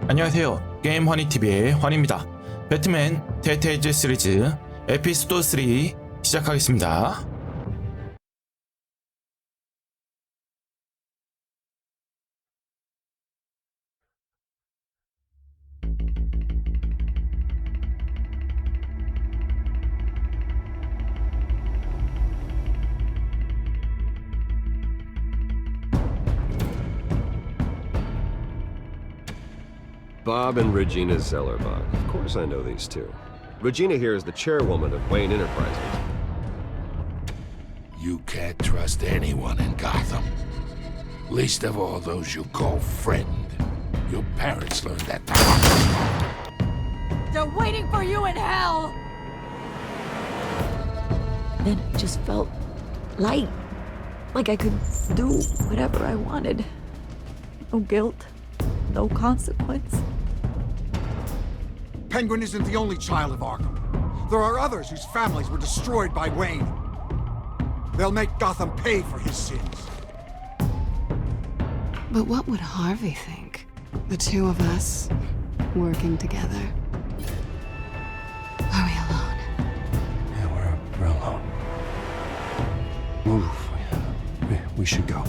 안녕하세요. 게임 환희TV의 환희입니다. 배트맨 텔테일즈 시리즈 에피소드 3 시작하겠습니다. Bob and Regina Zellerbach. Of course I know these two. Regina here is the chairwoman of Wayne Enterprises. You can't trust anyone in Gotham. Least of all those you call friend. Your parents learned that the hard way. They're waiting for you in hell! Then it just felt light. Like I could do whatever I wanted. No guilt, no consequence. Penguin isn't the only child of Arkham. There are others whose families were destroyed by Wayne. They'll make Gotham pay for his sins. But what would Harvey think? The two of us working together. Are we alone? Yeah, we're alone. Move. We should go.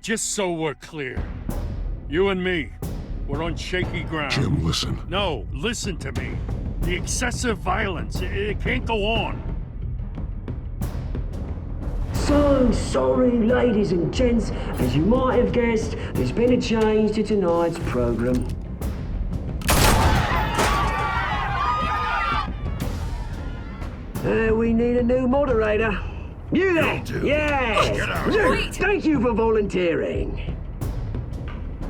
Just so we're clear, you and me, we're on shaky ground. Jim, listen. No, listen to me. The excessive violence, it can't go on. So sorry, ladies and gents. As you might have guessed, there's been a change to tonight's program. We need a new moderator. You there? Yeah! Wait. Thank you for volunteering.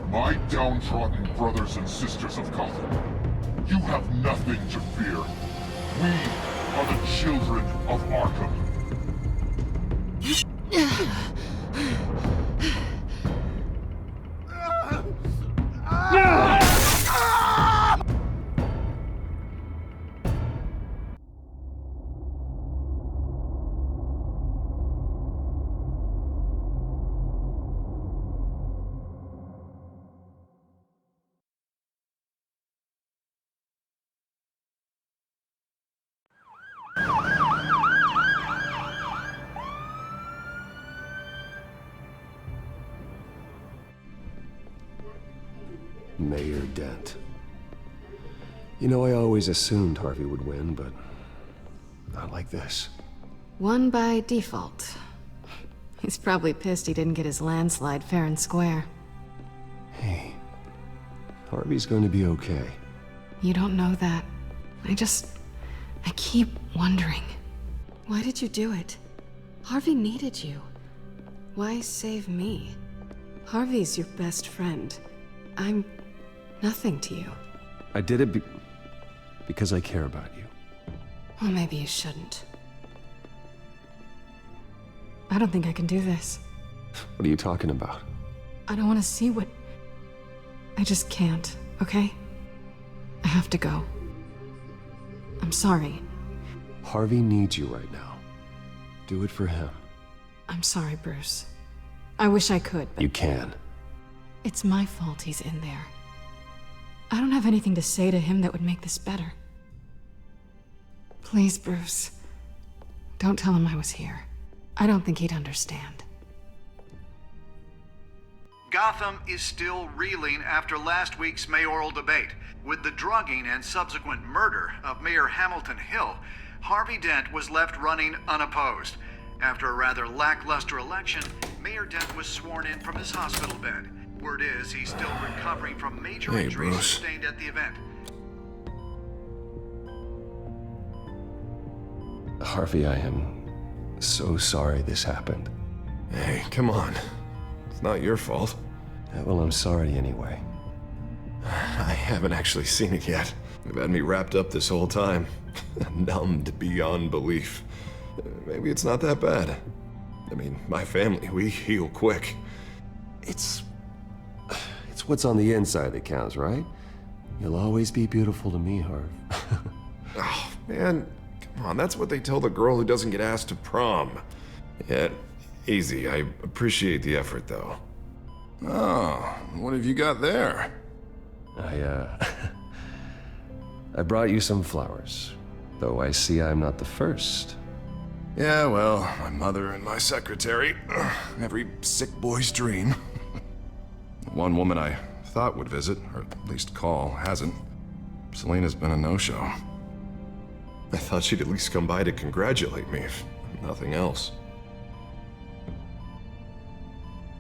My downtrodden brothers and sisters of Gotham, you have nothing to fear. We are the children of Arkham. Mayor Dent. You know, I always assumed Harvey would win, but not like this. Won by default. He's probably pissed he didn't get his landslide fair and square. Hey, Harvey's going to be okay. You don't know that. I keep wondering. Why did you do it? Harvey needed you. Why save me? Harvey's your best friend. I'm nothing to you. I did it because I care about you. Well, maybe you shouldn't. I don't think I can do this. What are you talking about? I don't want to see what... I just can't, okay? I have to go. I'm sorry. Harvey needs you right now. Do it for him. I'm sorry, Bruce. I wish I could, but... You can. It's my fault he's in there. I don't have anything to say to him that would make this better. Please, Bruce. Don't tell him I was here. I don't think he'd understand. Gotham is still reeling after last week's mayoral debate. With the drugging and subsequent murder of Mayor Hamilton Hill, Harvey Dent was left running unopposed. After a rather lackluster election, Mayor Dent was sworn in from his hospital bed. Word is he's still recovering from major injuries sustained at the event. Harvey, I am so sorry this happened. Hey, come on. It's not your fault. Yeah, well, I'm sorry anyway. I haven't actually seen it yet. They've had me wrapped up this whole time. Numbed beyond belief. Maybe it's not that bad. I mean, my family, we heal quick. It's what's on the inside that counts, right? You'll always be beautiful to me, Harv. Oh, man. Come on, that's what they tell the girl who doesn't get asked to prom. Yeah, easy. I appreciate the effort, though. Oh, what have you got there? I brought you some flowers, though I see I'm not the first. Yeah, well, my mother and my secretary. Every sick boy's dream. One woman I thought would visit, or at least call, hasn't. Selena's been a no-show. I thought she'd at least come by to congratulate me, if nothing else.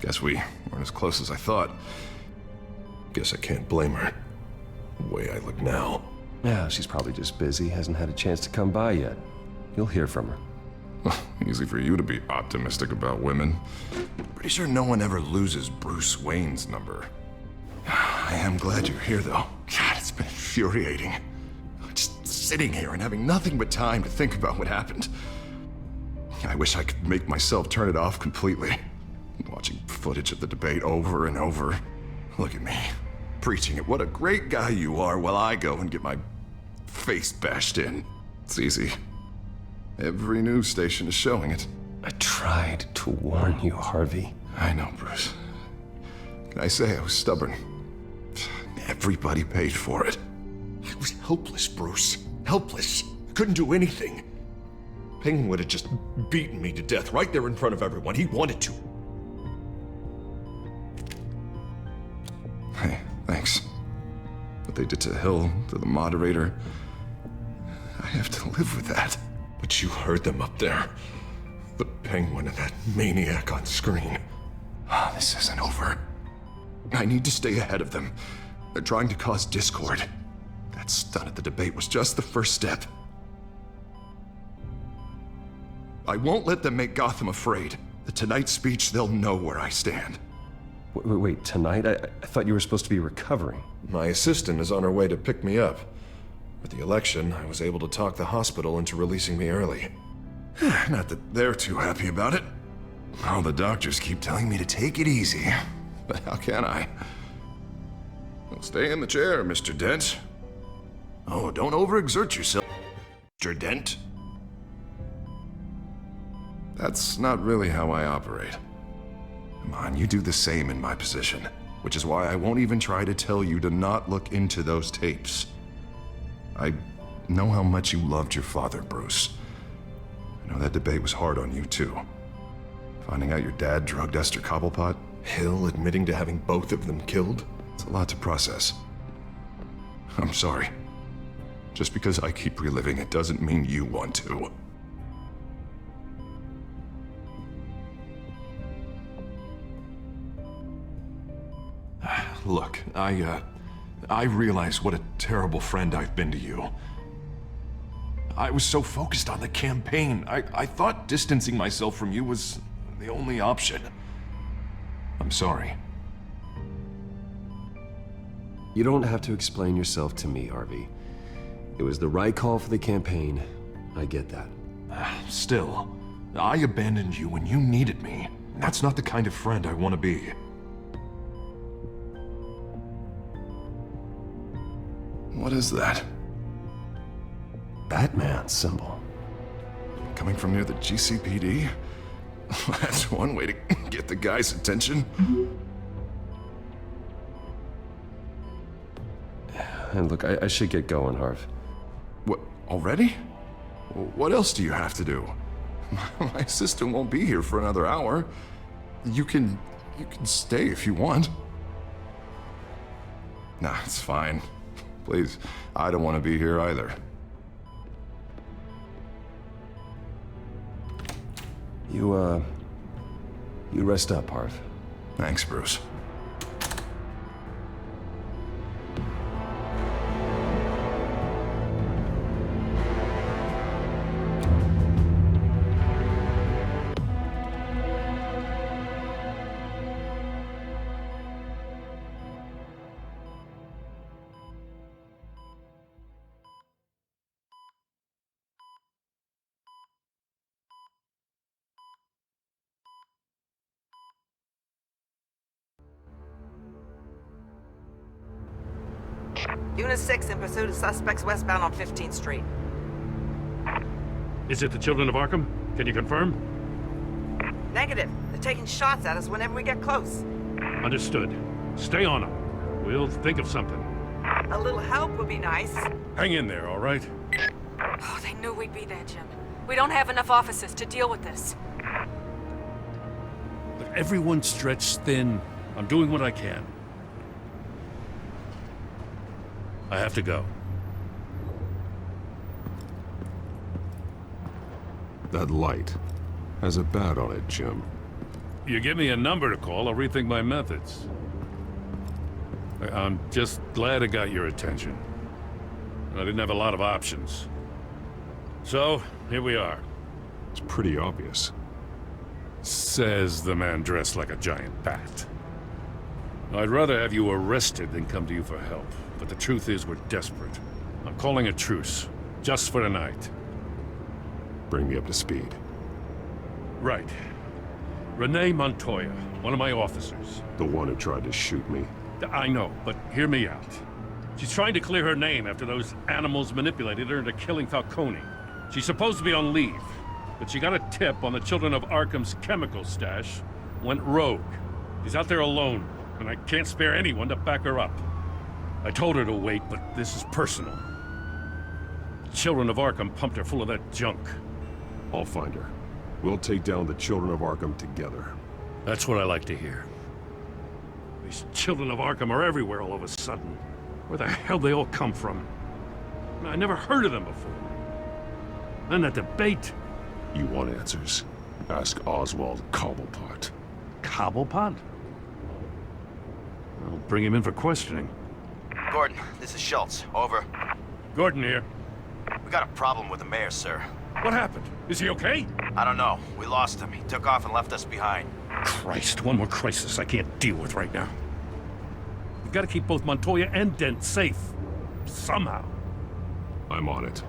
Guess we weren't as close as I thought. Guess I can't blame her. The way I look now. Yeah, she's probably just busy, hasn't had a chance to come by yet. You'll hear from her. Easy for you to be optimistic about women. Pretty sure no one ever loses Bruce Wayne's number. I am glad you're here, though. God, it's been infuriating. Just sitting here and having nothing but time to think about what happened. I wish I could make myself turn it off completely. Watching footage of the debate over and over. Look at me, preaching at what a great guy you are while I go and get my face bashed in. It's easy. Every news station is showing it. I tried to warn you, Harvey. I know, Bruce. Can I say I was stubborn? Everybody paid for it. I was helpless, Bruce. Helpless. I couldn't do anything. Penguin would have just beaten me to death right there in front of everyone. He wanted to. Hey, thanks. What they did to Hill, to the moderator, I have to live with that. But you heard them up there. The Penguin and that maniac on screen. This isn't over. I need to stay ahead of them. They're trying to cause discord. That stunt at the debate was just the first step. I won't let them make Gotham afraid. The tonight's speech, they'll know where I stand. Wait, tonight? I thought you were supposed to be recovering. My assistant is on her way to pick me up. With the election, I was able to talk the hospital into releasing me early. Not that they're too happy about it. All the doctors keep telling me to take it easy. But how can I? Well, stay in the chair, Mr. Dent. Oh, don't overexert yourself, Mr. Dent. That's not really how I operate. Come on, you do the same in my position. Which is why I won't even try to tell you to not look into those tapes. I know how much you loved your father, Bruce. I know that debate was hard on you, too. Finding out your dad drugged Esther Cobblepot, Hill admitting to having both of them killed, it's a lot to process. I'm sorry. Just because I keep reliving it doesn't mean you want to. Look, I realize what a terrible friend I've been to you. I was so focused on the campaign. I thought distancing myself from you was the only option. I'm sorry. You don't have to explain yourself to me, Harvey. It was the right call for the campaign. I get that. Still, I abandoned you when you needed me. That's not the kind of friend I want to be. What is that? Batman symbol. Coming from near the GCPD? That's one way to get the guy's attention. And look, I should get going, Harv. What, already? What else do you have to do? My assistant won't be here for another hour. You can stay if you want. Nah, it's fine. Please, I don't want to be here either. You rest up, Harv. Thanks, Bruce. Unit 6 in pursuit of suspects westbound on 15th Street. Is it the Children of Arkham? Can you confirm? Negative. They're taking shots at us whenever we get close. Understood. Stay on them. We'll think of something. A little help would be nice. Hang in there, all right? Oh, they knew we'd be there, Jim. We don't have enough officers to deal with this. Look, everyone's stretched thin. I'm doing what I can. I have to go. That light has a bat on it, Jim. You give me a number to call, I'll rethink my methods. I'm just glad it got your attention. I didn't have a lot of options. So, here we are. It's pretty obvious. Says the man dressed like a giant bat. I'd rather have you arrested than come to you for help. But the truth is, we're desperate. I'm calling a truce. Just for tonight. Bring me up to speed. Right. Renee Montoya, one of my officers. The one who tried to shoot me. I know, but hear me out. She's trying to clear her name after those animals manipulated her into killing Falcone. She's supposed to be on leave, but she got a tip on the Children of Arkham's chemical stash, went rogue. She's out there alone, and I can't spare anyone to back her up. I told her to wait, but this is personal. The Children of Arkham pumped her full of that junk. I'll find her. We'll take down the Children of Arkham together. That's what I like to hear. These Children of Arkham are everywhere all of a sudden. Where the hell they all come from? I never heard of them before. Then that debate. You want answers? Ask Oswald Cobblepot. Cobblepot? I'll bring him in for questioning. Gordon, this is Schultz. Over. Gordon here. We got a problem with the mayor, sir. What happened? Is he okay? I don't know. We lost him. He took off and left us behind. Christ, one more crisis I can't deal with right now. We've got to keep both Montoya and Dent safe. Somehow. I'm on it.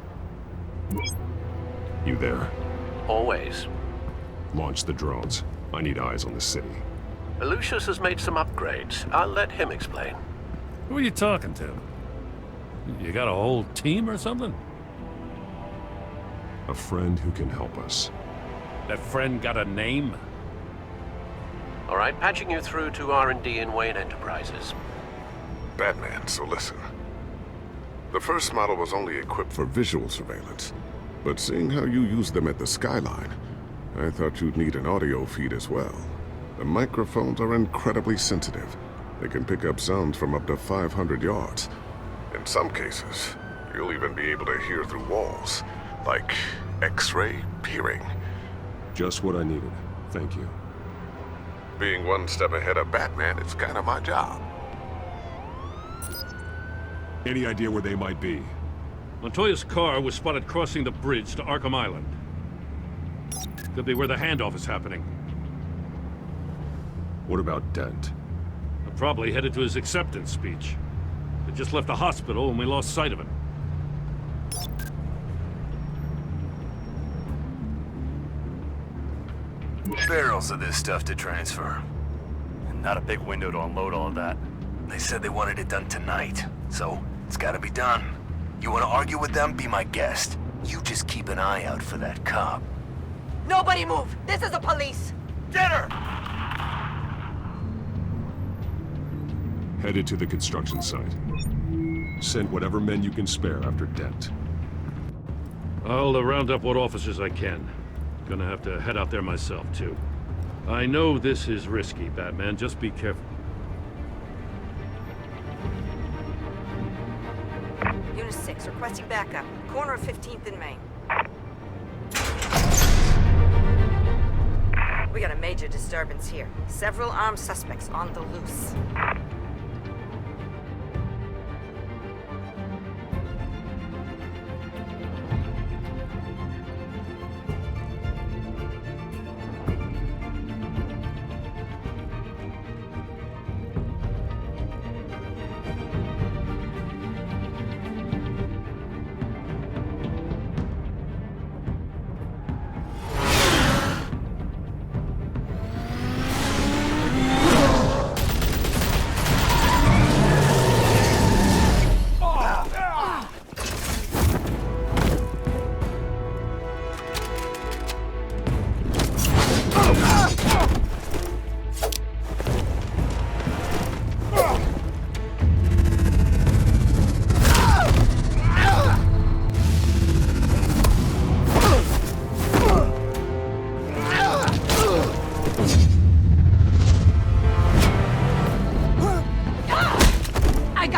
You there? Always. Launch the drones. I need eyes on the city. Lucius has made some upgrades. I'll let him explain. Who are you talking to? You got a whole team or something? A friend who can help us. That friend got a name? All right, patching you through to R&D in Wayne Enterprises. Batman, so listen. The first model was only equipped for visual surveillance, but seeing how you use them at the Skyline, I thought you'd need an audio feed as well. The microphones are incredibly sensitive. They can pick up sounds from up to 500 yards. In some cases, you'll even be able to hear through walls, like X-ray peering. Just what I needed. Thank you. Being one step ahead of Batman is kind of my job. Any idea where they might be? Montoya's car was spotted crossing the bridge to Arkham Island. Could be where the handoff is happening. What about Dent? I'm probably headed to his acceptance speech. He just left the hospital and we lost sight of him. Barrels of this stuff to transfer. And not a big window to unload all of that. They said they wanted it done tonight, so it's gotta be done. You wanna argue with them? Be my guest. You just keep an eye out for that cop. Nobody move! This is the police! Get her! Headed to the construction site. Send whatever men you can spare after Dent. I'll round up what officers I can. Gonna have to head out there myself, too. I know this is risky, Batman. Just be careful. Unit 6, requesting backup. Corner of 15th and Main. We got a major disturbance here. Several armed suspects on the loose.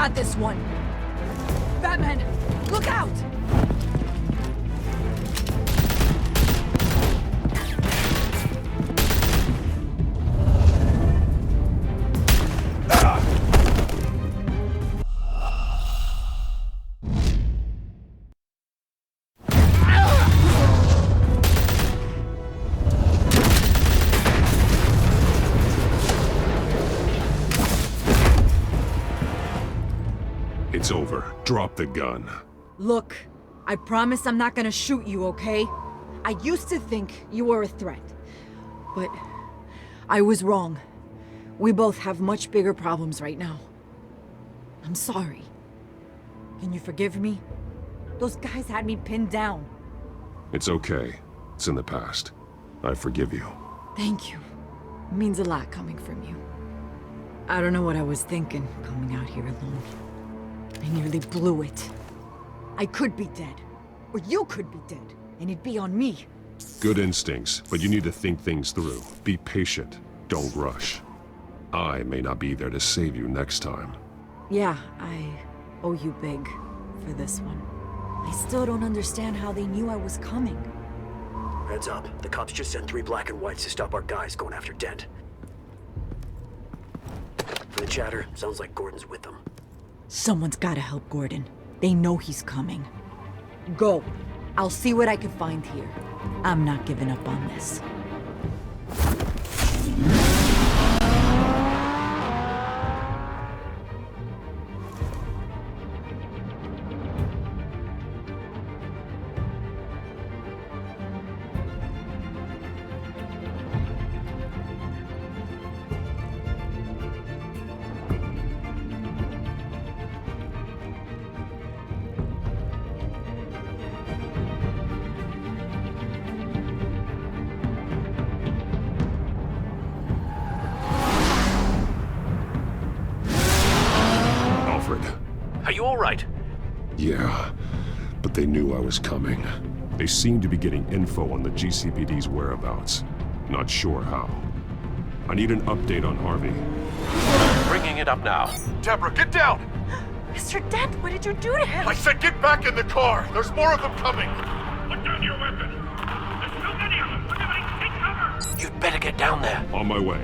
got this one! Batman, look out! It's over. Drop the gun. Look, I promise I'm not gonna shoot you, okay? I used to think you were a threat, but I was wrong. We both have much bigger problems right now. I'm sorry. Can you forgive me? Those guys had me pinned down. It's okay. It's in the past. I forgive you. Thank you. It means a lot coming from you. I don't know what I was thinking, coming out here alone. I nearly blew it. I could be dead. Or you could be dead. And it'd be on me. Good instincts, but you need to think things through. Be patient. Don't rush. I may not be there to save you next time. Yeah, I owe you big for this one. I still don't understand how they knew I was coming. Heads up. The cops just sent 3 black and whites to stop our guys going after Dent. From the chatter, sounds like Gordon's with them. Someone's gotta help Gordon. They know he's coming. Go. I'll see what I can find here. I'm not giving up on this. Are you all right? Yeah, but they knew I was coming. They seemed to be getting info on the GCPD's whereabouts. Not sure how. I need an update on Harvey. Bringing it up now. Deborah, get down! Mr. Dent, what did you do to him? I said get back in the car! There's more of them coming! Put down your weapon! There's too many of them! Everybody take cover! You'd better get down there. On my way.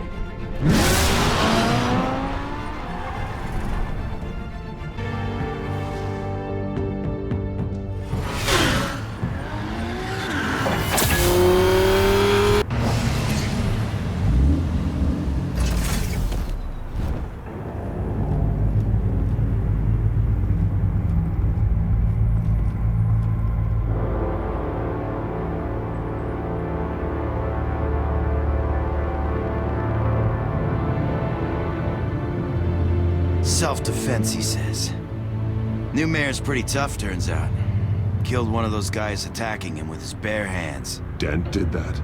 Self-defense, he says. New mayor's pretty tough, turns out. Killed one of those guys attacking him with his bare hands. Dent did that?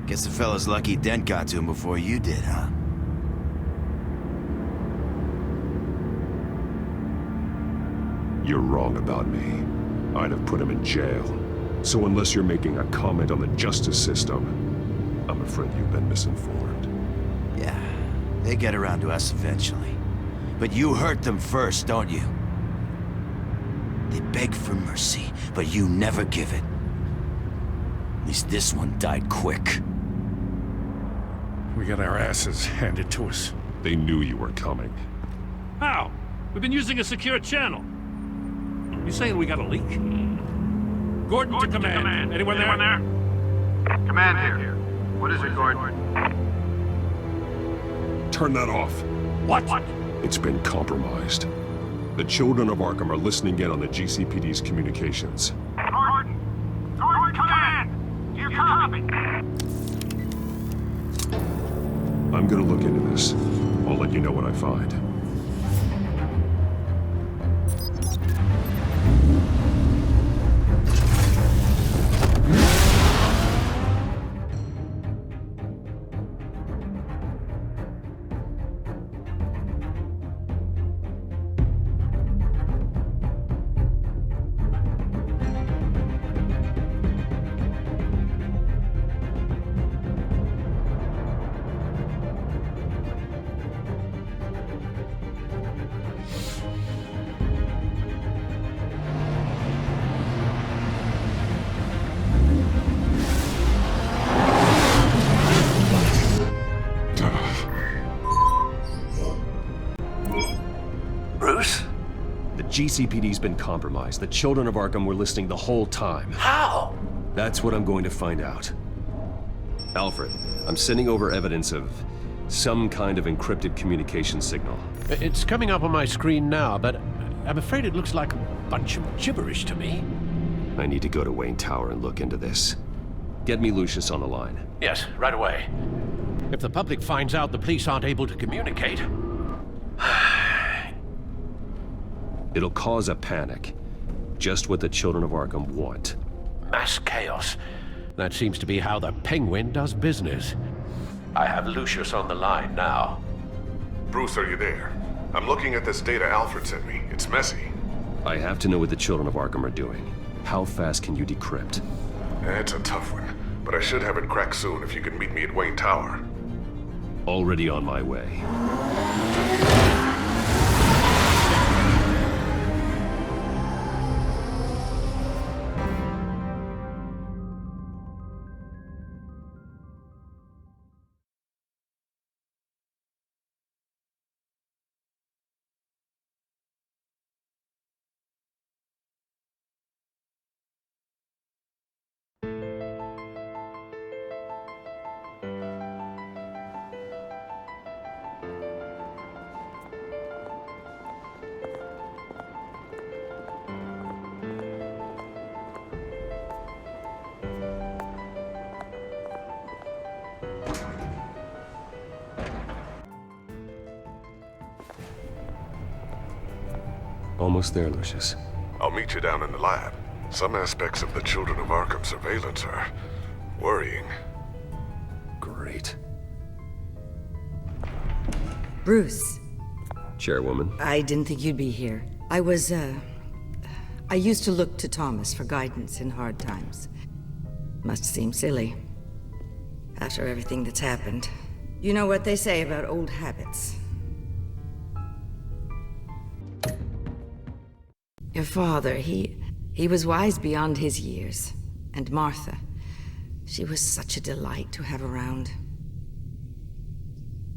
Guess the fella's lucky Dent got to him before you did, huh? You're wrong about me. I'd have put him in jail. So unless you're making a comment on the justice system, I'm afraid you've been misinformed. Yeah, they get around to us eventually. But you hurt them first, don't you? They beg for mercy, but you never give it. At least this one died quick. We got our asses handed to us. They knew you were coming. How? We've been using a secure channel. You saying we got a leak? Gordon to command. Anyone there? Command here. What is it, Gordon? Turn that off. What? It's been compromised. The children of Arkham are listening in on the GCPD's communications. Gordon! Gordon, command! You copy? I'm gonna look into this. I'll let you know what I find. GCPD's been compromised. The children of Arkham were listening the whole time. How? That's what I'm going to find out. Alfred, I'm sending over evidence of some kind of encrypted communication signal. It's coming up on my screen now, but I'm afraid it looks like a bunch of gibberish to me. I need to go to Wayne Tower and look into this. Get me Lucius on the line. Yes, right away. If the public finds out the police aren't able to communicate... It'll cause a panic. Just what the children of Arkham want. Mass chaos. That seems to be how the Penguin does business. I have Lucius on the line now. Bruce, are you there? I'm looking at this data Alfred sent me. It's messy. I have to know what the children of Arkham are doing. How fast can you decrypt? It's a tough one, but I should have it cracked soon if you can meet me at Wayne Tower. Already on my way. Almost there, Lucius. I'll meet you down in the lab. Some aspects of the Children of Arkham surveillance are worrying. Great. Bruce. Chairwoman. I didn't think you'd be here. I used to look to Thomas for guidance in hard times. Must seem silly. After everything that's happened. You know what they say about old habits. Your father, he was wise beyond his years. And Martha, she was such a delight to have around.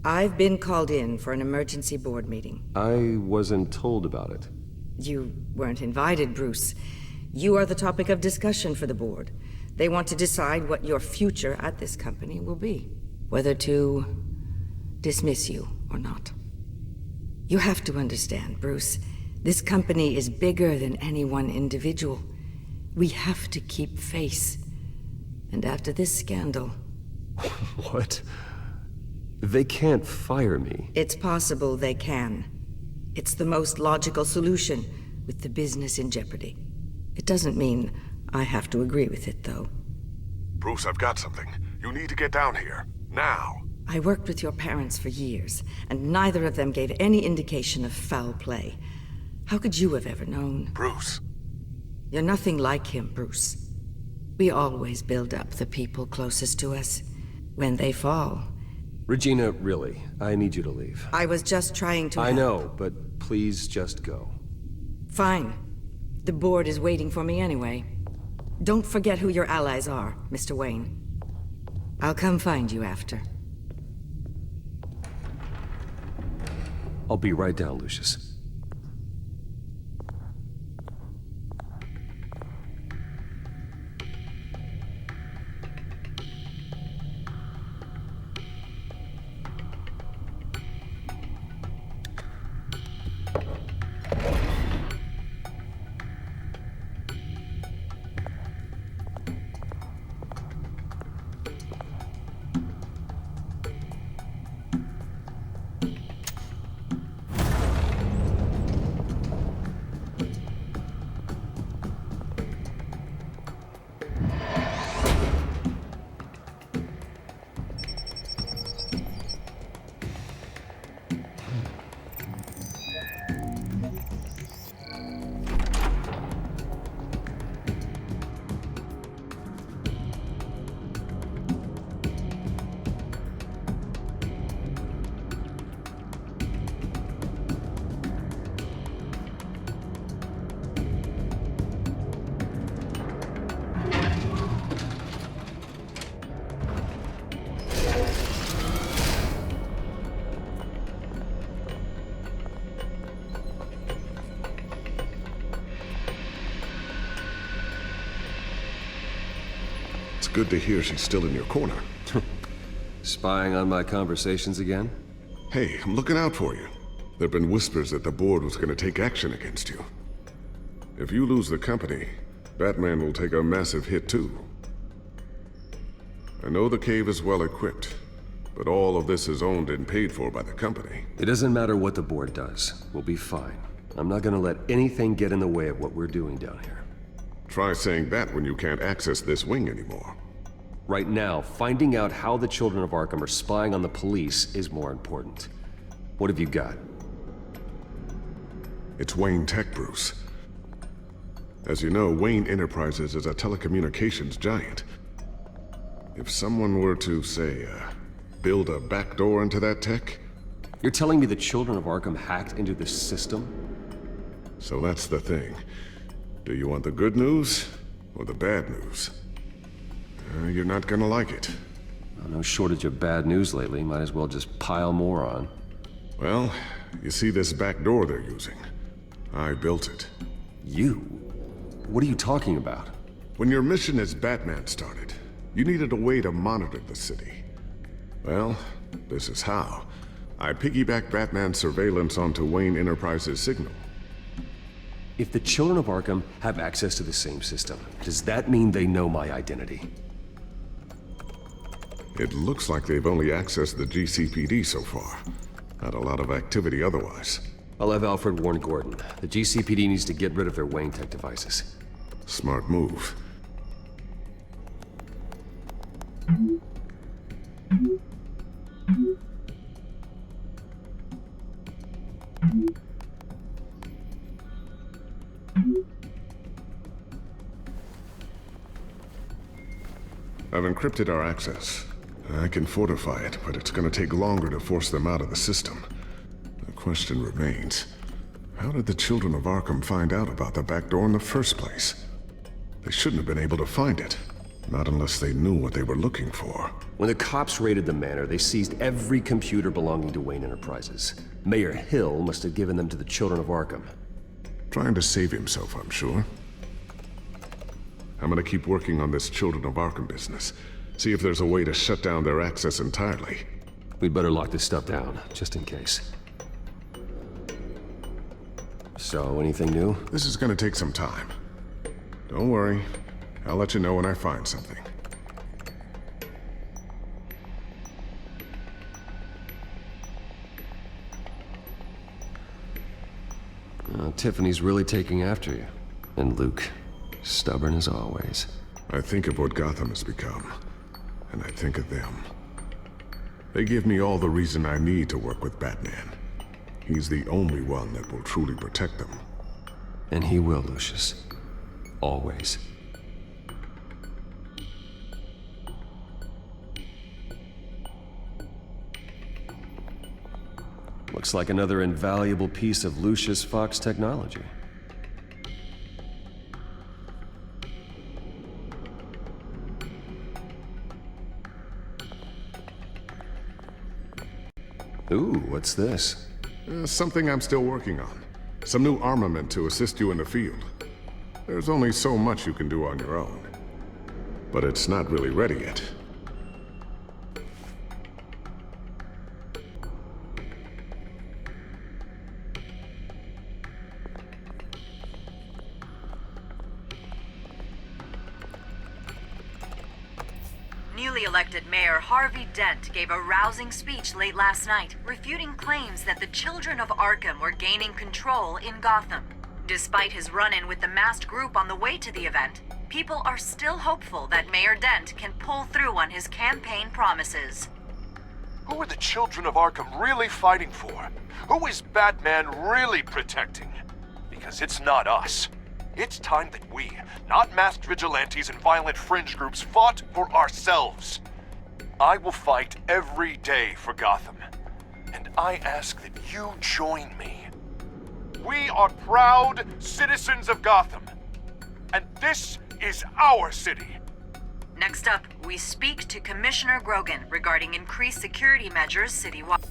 I've been called in for an emergency board meeting. I wasn't told about it. You weren't invited, Bruce. You are the topic of discussion for the board. They want to decide what your future at this company will be. Whether to dismiss you or not. You have to understand, Bruce. This company is bigger than any one individual. We have to keep face. And after this scandal... What? They can't fire me. It's possible they can. It's the most logical solution, with the business in jeopardy. It doesn't mean I have to agree with it, though. Bruce, I've got something. You need to get down here. Now. I worked with your parents for years, and neither of them gave any indication of foul play. How could you have ever known? Bruce. You're nothing like him, Bruce. We always build up the people closest to us. When they fall... Regina, really, I need you to leave. I was just trying to I help. know, but please just go. Fine. The board is waiting for me anyway. Don't forget who your allies are, Mr. Wayne. I'll come find you after. I'll be right down, Lucius. good to hear she's still in your corner. Spying on my conversations again? Hey, I'm looking out for you. There've been whispers that the board was gonna take action against you. If you lose the company, Batman will take a massive hit too. I know the cave is well equipped, but all of this is owned and paid for by the company. It doesn't matter what the board does. We'll be fine. I'm not gonna let anything get in the way of what we're doing down here. Try saying that when you can't access this wing anymore. Right now, finding out how the Children of Arkham are spying on the police is more important. What have you got? It's Wayne Tech, Bruce. As you know, Wayne Enterprises is a telecommunications giant. If someone were to, say, build a backdoor into that tech... You're telling me the Children of Arkham hacked into this system? So that's the thing. Do you want the good news or the bad news? You're not gonna like it. No shortage of bad news lately. Might as well just pile more on. Well, you see this back door they're using? I built it. You? What are you talking about? When your mission as Batman started, you needed a way to monitor the city. Well, this is how. I piggybacked Batman's surveillance onto Wayne Enterprises' signal. If the Children of Arkham have access to the same system, does that mean they know my identity? It looks like they've only accessed the GCPD so far. Not a lot of activity otherwise. I'll have Alfred warn Gordon. The GCPD needs to get rid of their Wayne Tech devices. Smart move. I've encrypted our access. I can fortify it, but it's gonna take longer to force them out of the system. The question remains, how did the Children of Arkham find out about the back door in the first place? They shouldn't have been able to find it. Not unless they knew what they were looking for. When the cops raided the manor, they seized every computer belonging to Wayne Enterprises. Mayor Hill must have given them to the Children of Arkham. Trying to save himself, I'm sure. I'm gonna keep working on this Children of Arkham business. See if there's a way to shut down their access entirely. We'd better lock this stuff down, just in case. So, anything new? This is gonna take some time. Don't worry. I'll let you know when I find something. Tiffany's really taking after you. And Luke, stubborn as always. I think of what Gotham has become, and I think of them. They give me all the reason I need to work with Batman. He's the only one that will truly protect them. And he will, Lucius. Always. Looks like another invaluable piece of Lucius Fox technology. Ooh, what's this? Something I'm still working on. Some new armament to assist you in the field. There's only so much you can do on your own. But it's not really ready yet. Newly elected Mayor Harvey Dent gave a rousing speech late last night, refuting claims that the Children of Arkham were gaining control in Gotham. Despite his run-in with the masked group on the way to the event, people are still hopeful that Mayor Dent can pull through on his campaign promises. Who are the Children of Arkham really fighting for? Who is Batman really protecting? Because it's not us. It's time that we, not masked vigilantes and violent fringe groups, fought for ourselves. I will fight every day for Gotham. And I ask that you join me. We are proud citizens of Gotham. And this is our city. Next up, we speak to Commissioner Grogan regarding increased security measures citywide.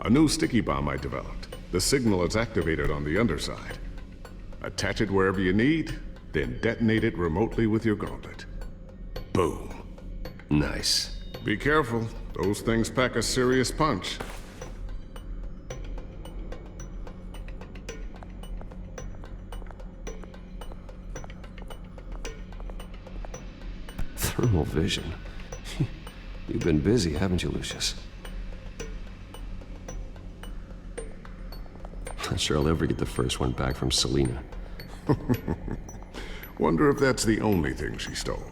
A new sticky bomb I developed. The signal is activated on the underside. Attach it wherever you need, then detonate it remotely with your gauntlet. Boom. Nice. Be careful. Those things pack a serious punch. Thermal vision. You've been busy, haven't you, Lucius? Not sure I'll ever get the first one back from Selena. Wonder if that's the only thing she stole.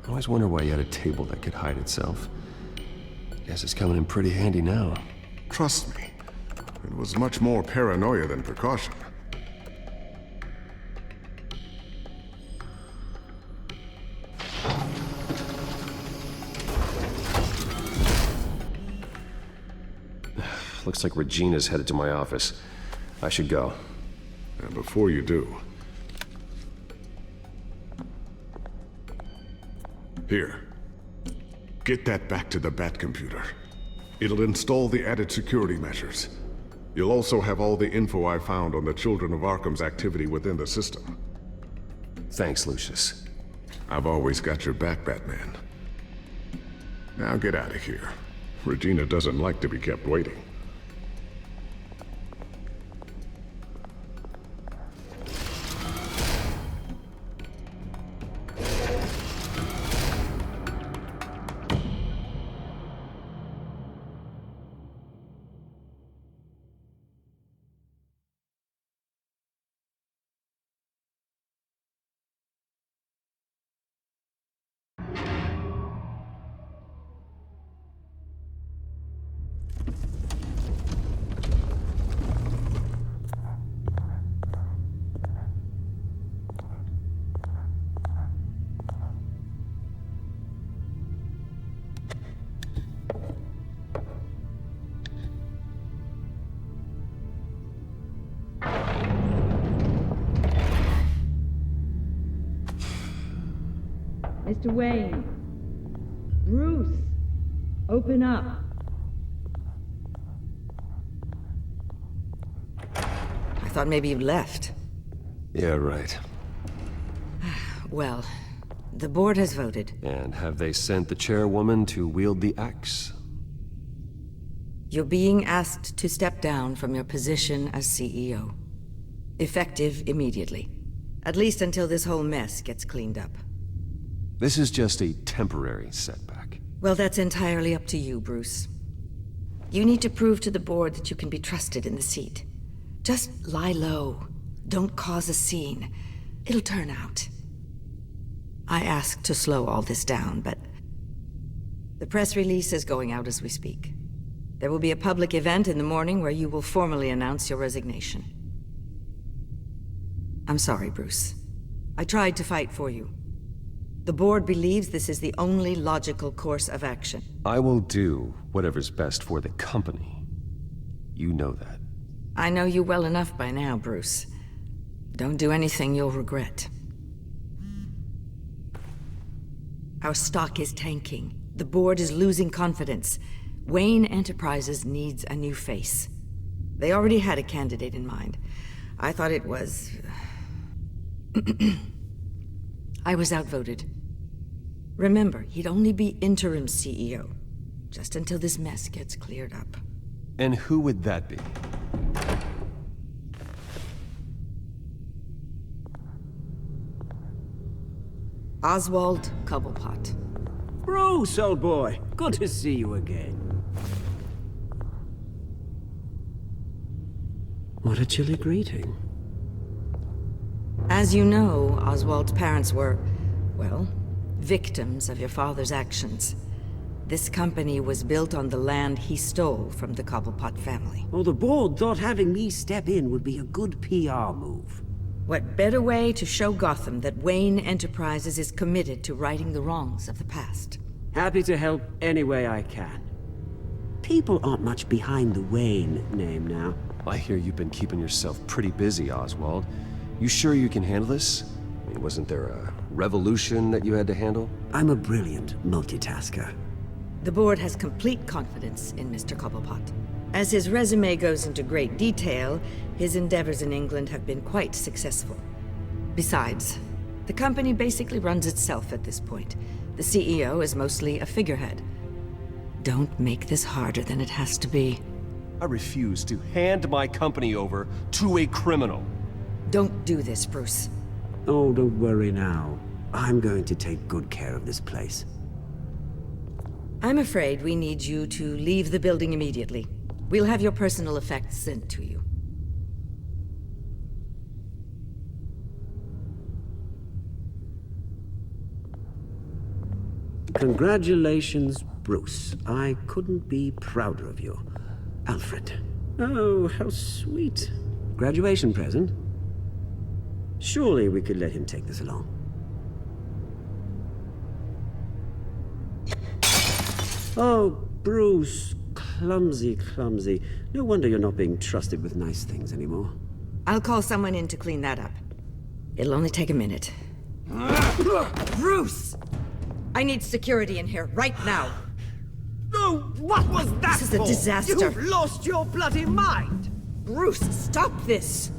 I always wonder why you had a table that could hide itself. Guess it's coming in pretty handy now. Trust me, it was much more paranoia than precaution. Looks like Regina's headed to my office. I should go. And before you do... Here. Get that back to the Bat computer. It'll install the added security measures. You'll also have all the info I found on the Children of Arkham's activity within the system. Thanks, Lucius. I've always got your back, Batman. Now get out of here. Regina doesn't like to be kept waiting. Mr. Wayne. Bruce. Open up. I thought maybe you left. Yeah, right. Well, the board has voted. And have they sent the chairwoman to wield the axe? You're being asked to step down from your position as CEO. Effective immediately. At least until this whole mess gets cleaned up. This is just a temporary setback. Well, that's entirely up to you, Bruce. You need to prove to the board that you can be trusted in the seat. Just lie low. Don't cause a scene. It'll turn out. I asked to slow all this down, but... the press release is going out as we speak. There will be a public event in the morning where you will formally announce your resignation. I'm sorry, Bruce. I tried to fight for you. The board believes this is the only logical course of action. I will do whatever's best for the company. You know that. I know you well enough by now, Bruce. Don't do anything you'll regret. Our stock is tanking. The board is losing confidence. Wayne Enterprises needs a new face. They already had a candidate in mind. I thought it was... I was outvoted. Remember, he'd only be interim CEO, just until this mess gets cleared up. And who would that be? Oswald Cobblepot. Bruce, old boy. Good to see you again. What a chilly greeting. As you know, Oswald's parents were, well, victims of your father's actions. This company was built on the land he stole from the Cobblepot family. Well, the board thought having me step in would be a good PR move. What better way to show Gotham that Wayne Enterprises is committed to righting the wrongs of the past? Happy to help any way I can. People aren't much behind the Wayne name now. I hear you've been keeping yourself pretty busy, Oswald. You sure you can handle this? I mean, wasn't there a revolution that you had to handle? I'm a brilliant multitasker. The board has complete confidence in Mr. Cobblepot. As his resume goes into great detail, his endeavors in England have been quite successful. Besides, the company basically runs itself at this point. The CEO is mostly a figurehead. Don't make this harder than it has to be. I refuse to hand my company over to a criminal. Don't do this, Bruce. Oh, don't worry now. I'm going to take good care of this place. I'm afraid we need you to leave the building immediately. We'll have your personal effects sent to you. Congratulations, Bruce. I couldn't be prouder of you. Alfred. Oh, how sweet. Graduation present? Surely we could let him take this along. Oh, Bruce. Clumsy, clumsy. No wonder you're not being trusted with nice things anymore. I'll call someone in to clean that up. It'll only take a minute. Bruce! I need security in here, right now. Oh, what was that? This is a disaster. You've lost your bloody mind! Bruce, stop this!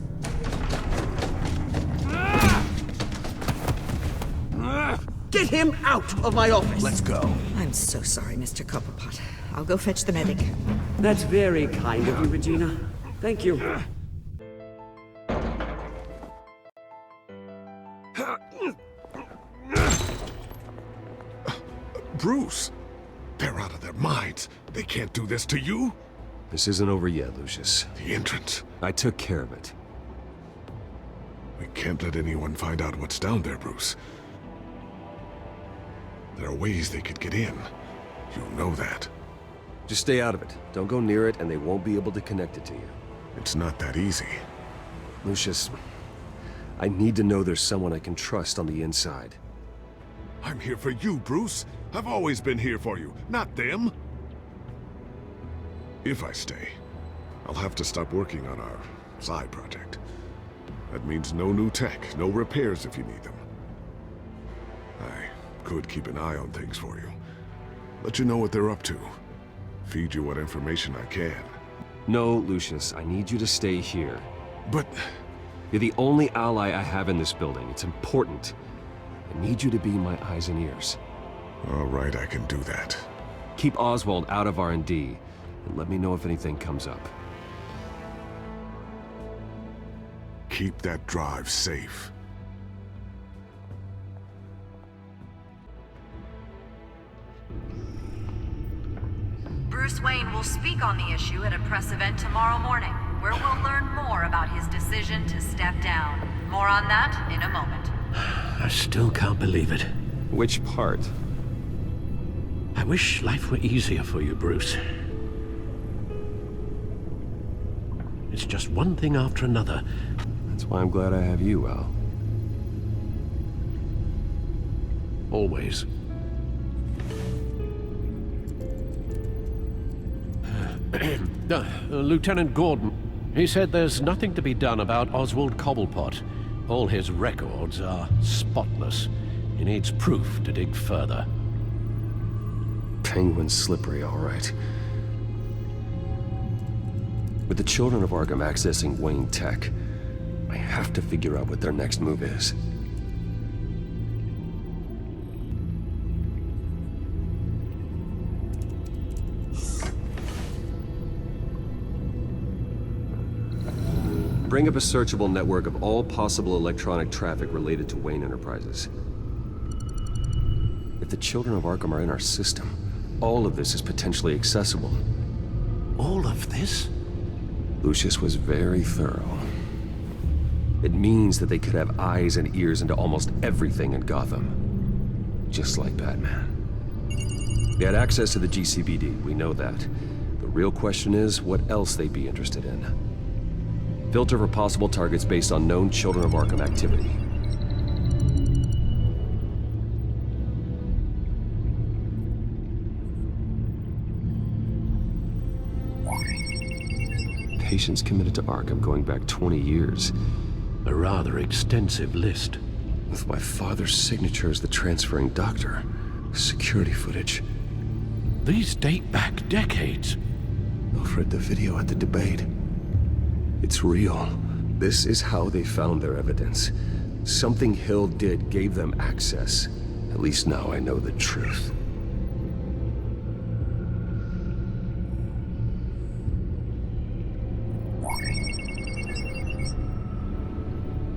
Get him out of my office! Let's go. I'm so sorry, Mr. Cobblepot. I'll go fetch the medic. That's very kind of you, Regina. Thank you. Bruce, they're out of their minds. They can't do this to you. This isn't over yet, Lucius. The entrance. I took care of it. We can't let anyone find out what's down there, Bruce. There are ways they could get in. You know that. Just stay out of it. Don't go near it, and they won't be able to connect it to you. It's not that easy. Lucius, I need to know there's someone I can trust on the inside. I'm here for you, Bruce. I've always been here for you, not them. If I stay, I'll have to stop working on our side project. That means no new tech, no repairs if you need them. I could keep an eye on things for you. Let you know what they're up to. Feed you what information I can. No, Lucius, I need you to stay here. But... You're the only ally I have in this building. It's important. I need you to be my eyes and ears. All right, I can do that. Keep Oswald out of R&D, and let me know if anything comes up. Keep that drive safe. Bruce Wayne will speak on the issue at a press event tomorrow morning, where we'll learn more about his decision to step down. More on that in a moment. I still can't believe it. Which part? I wish life were easier for you, Bruce. It's just one thing after another. That's why I'm glad I have you, Al. Always. Lieutenant Gordon, he said there's nothing to be done about Oswald Cobblepot. All his records are spotless. He needs proof to dig further. Penguin's slippery, all right. With the children of Arkham accessing Wayne Tech, I have to figure out what their next move is. Bring up a searchable network of all possible electronic traffic related to Wayne Enterprises. If the children of Arkham are in our system, all of this is potentially accessible. All of this? Lucius was very thorough. It means that they could have eyes and ears into almost everything in Gotham. Just like Batman. They had access to the GCPD, we know that. The real question is what else they'd be interested in. Filter for possible targets based on known Children of Arkham activity. Patients committed to Arkham going back 20 years. A rather extensive list. With my father's signature as the transferring doctor. Security footage. These date back decades. Alfred, the video at the debate. It's real. This is how they found their evidence. Something Hill did gave them access. At least now I know the truth.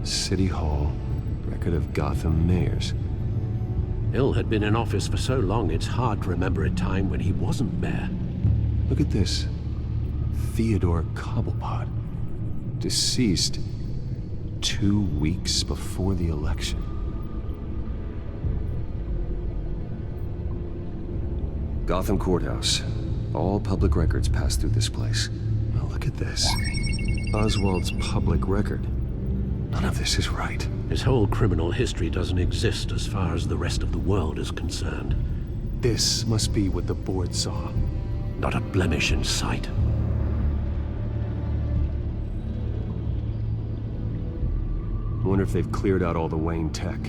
City Hall, record of Gotham mayors. Hill had been in office for so long, it's hard to remember a time when he wasn't mayor. Look at this. Theodore Cobblepot. Deceased 2 weeks before the election. Gotham Courthouse. All public records pass through this place. Now look at this. Oswald's public record. None of this is right. His whole criminal history doesn't exist as far as the rest of the world is concerned. This must be what the board saw. Not a blemish in sight. I wonder if they've cleared out all the Wayne tech.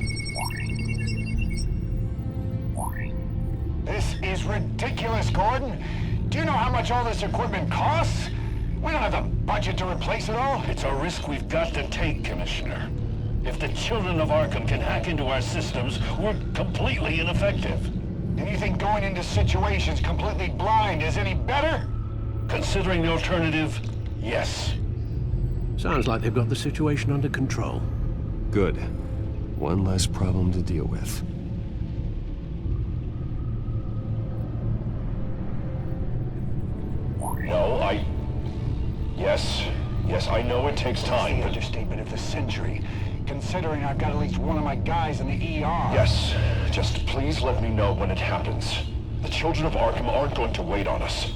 This is ridiculous, Gordon. Do you know how much all this equipment costs? We don't have the budget to replace it all. It's a risk we've got to take, Commissioner. If the Children of Arkham can hack into our systems, we're completely ineffective. And you think going into situations completely blind is any better? Considering the alternative, yes. Sounds like they've got the situation under control. Good. One less problem to deal with. No, Yes, I know it takes time. The understatement of the century, considering I've got at least one of my guys in the ER. Yes, just please let me know when it happens. The Children of Arkham aren't going to wait on us.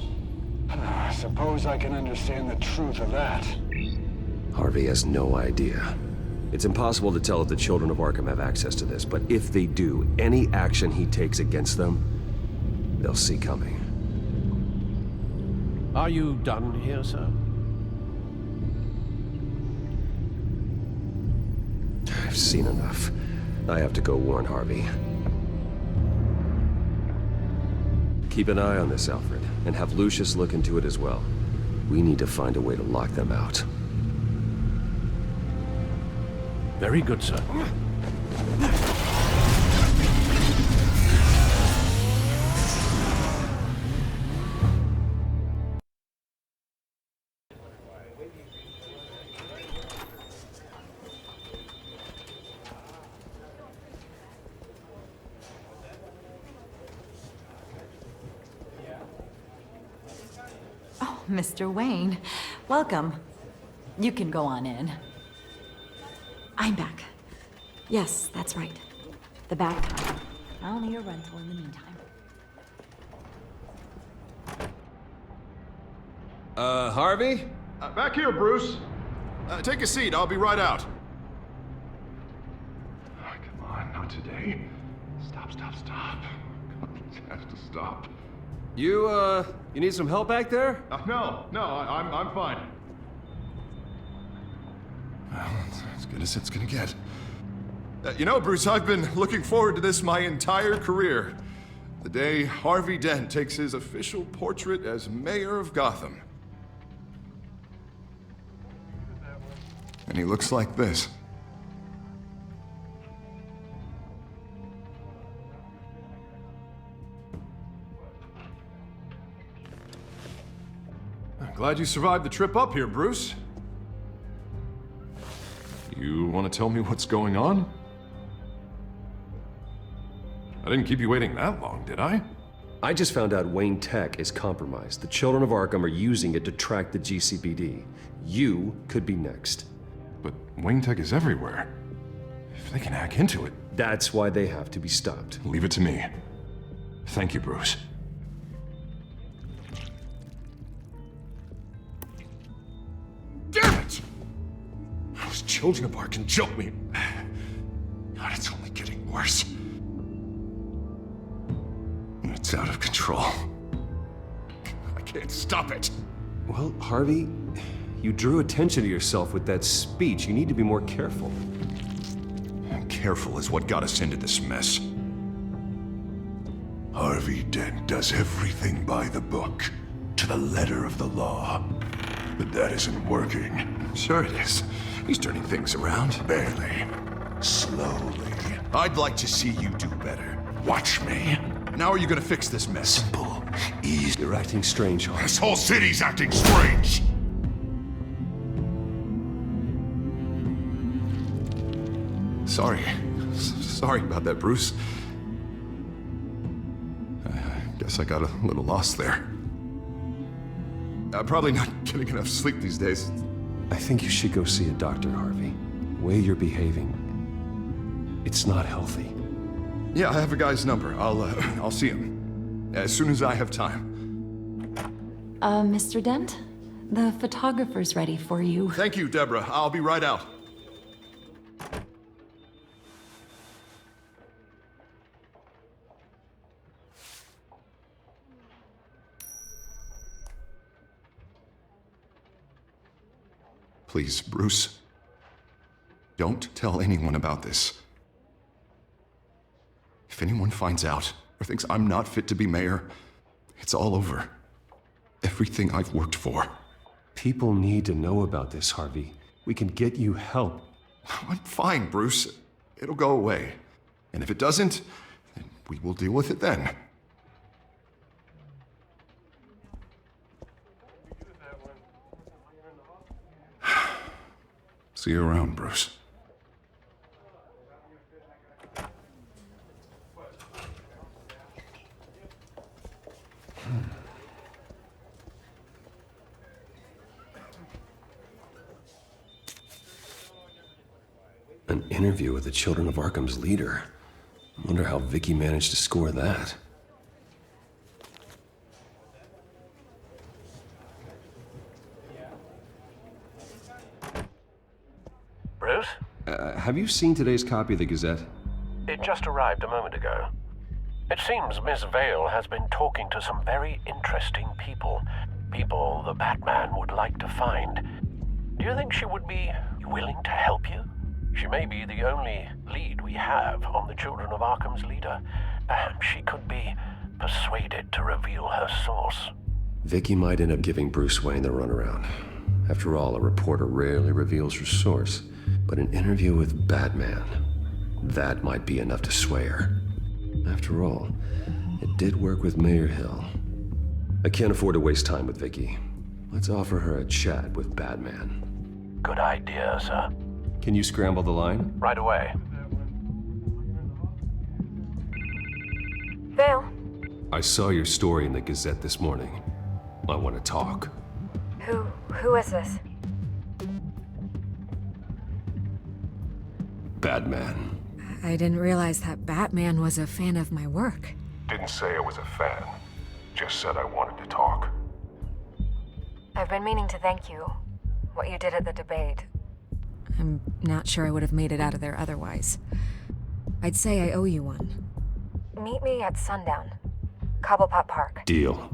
I suppose I can understand the truth of that. Harvey has no idea. It's impossible to tell if the Children of Arkham have access to this, but if they do, any action he takes against them, they'll see coming. Are you done here, sir? I've seen enough. I have to go warn Harvey. Keep an eye on this, Alfred, and have Lucius look into it as well. We need to find a way to lock them out. Very good, sir. Mr. Wayne, welcome. You can go on in. I'm back. Yes, that's right. The back time. I'll need a rental in the meantime. Harvey? Back here, Bruce. Take a seat. I'll be right out. Oh, come on, not today. Stop. It has to stop. You need some help back there? No, I'm fine. Well, it's as good as it's gonna get. You know, Bruce, I've been looking forward to this my entire career. The day Harvey Dent takes his official portrait as mayor of Gotham. And he looks like this. I'm glad you survived the trip up here, Bruce. You want to tell me what's going on? I didn't keep you waiting that long, did I? I just found out Wayne Tech is compromised. The Children of Arkham are using it to track the GCPD. You could be next. But Wayne Tech is everywhere. If they can hack into it... That's why they have to be stopped. Leave it to me. Thank you, Bruce. Damn it! children of Arkham jumped me. God, it's only getting worse. It's out of control. I can't stop it. Well, Harvey, you drew attention to yourself with that speech. You need to be more careful. Careful is what got us into this mess. Harvey Dent does everything by the book, to the letter of the law. But that isn't working. Sure it is. He's turning things around. Barely. Slowly. I'd like to see you do better. Watch me. Now are you gonna fix this mess? Simple. Easy. You're acting strange, Harvey. This whole city's acting strange. Sorry about that, Bruce. I guess I got a little lost there. I'm probably not getting enough sleep these days. I think you should go see a doctor, Harvey. The way you're behaving, it's not healthy. Yeah, I have a guy's number. I'll see him as soon as I have time. Mr. Dent? The photographer's ready for you. Thank you, Deborah. I'll be right out. Please, Bruce, don't tell anyone about this. If anyone finds out or thinks I'm not fit to be mayor, it's all over. Everything I've worked for. People need to know about this, Harvey. We can get you help. I'm fine, Bruce. It'll go away. And if it doesn't, then we will deal with it then. See you around, Bruce. An interview with the Children of Arkham's leader. I wonder how Vicky managed to score that. Bruce? Have you seen today's copy of the Gazette? It just arrived a moment ago. It seems Miss Vale has been talking to some very interesting people. People the Batman would like to find. Do you think she would be willing to help you? She may be the only lead we have on the Children of Arkham's leader. Perhaps she could be persuaded to reveal her source. Vicky might end up giving Bruce Wayne the runaround. After all, a reporter rarely reveals her source. But an interview with Batman, that might be enough to sway her. After all, it did work with Mayor Hill. I can't afford to waste time with Vicky. Let's offer her a chat with Batman. Good idea, sir. Can you scramble the line? Right away. Vale. I saw your story in the Gazette this morning. I want to talk. Who is this? Batman. I didn't realize that Batman was a fan of my work. Didn't say I was a fan. Just said I wanted to talk. I've been meaning to thank you. What you did at the debate. I'm not sure I would have made it out of there otherwise. I'd say I owe you one. Meet me at sundown. Cobblepot Park. Deal.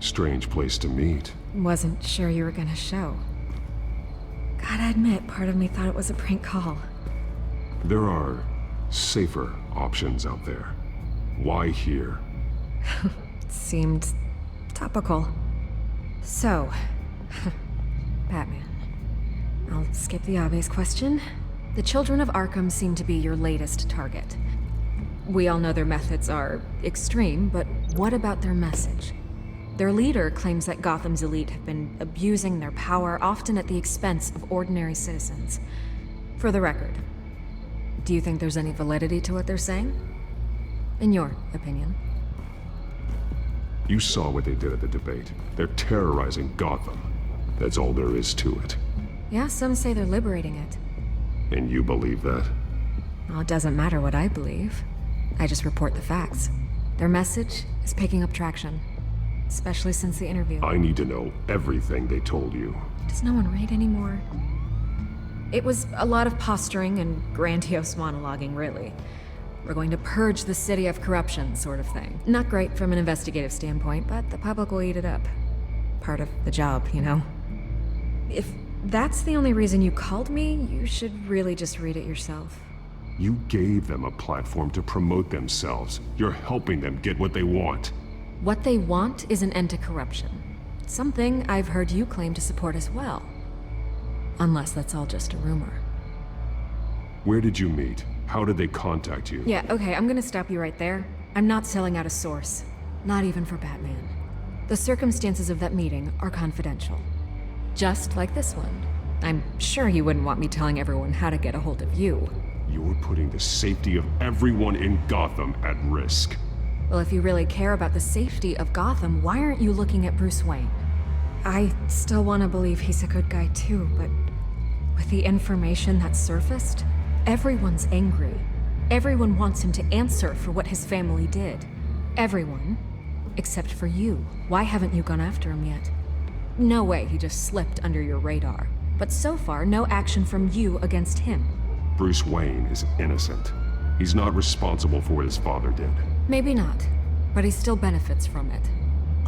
Strange place to meet. Wasn't sure you were gonna show. Gotta admit, part of me thought it was a prank call. There are safer options out there. Why here? Seemed topical. So, Batman. I'll skip the obvious question. The Children of Arkham seem to be your latest target. We all know their methods are extreme, but what about their message? Their leader claims that Gotham's elite have been abusing their power, often at the expense of ordinary citizens. For the record, do you think there's any validity to what they're saying? In your opinion? You saw what they did at the debate. They're terrorizing Gotham. That's all there is to it. Yeah, some say they're liberating it. And you believe that? Well, it doesn't matter what I believe. I just report the facts. Their message is picking up traction. Especially since the interview. I need to know everything they told you. Does no one read anymore? It was a lot of posturing and grandiose monologuing, really. We're going to purge the city of corruption, sort of thing. Not great from an investigative standpoint, but the public will eat it up. Part of the job, you know? If that's the only reason you called me, you should really just read it yourself. You gave them a platform to promote themselves. You're helping them get what they want. What they want is an end to corruption. Something I've heard you claim to support as well. Unless that's all just a rumor. Where did you meet? How did they contact you? Yeah, okay, I'm gonna stop you right there. I'm not selling out a source. Not even for Batman. The circumstances of that meeting are confidential. Just like this one. I'm sure you wouldn't want me telling everyone how to get a hold of you. You're putting the safety of everyone in Gotham at risk. Well, if you really care about the safety of Gotham, why aren't you looking at Bruce Wayne? I still want to believe he's a good guy too, but with the information that surfaced, everyone's angry. Everyone wants him to answer for what his family did. Everyone, except for you. Why haven't you gone after him yet? No way he just slipped under your radar. But so far, no action from you against him. Bruce Wayne is innocent. He's not responsible for what his father did. Maybe not, but he still benefits from it.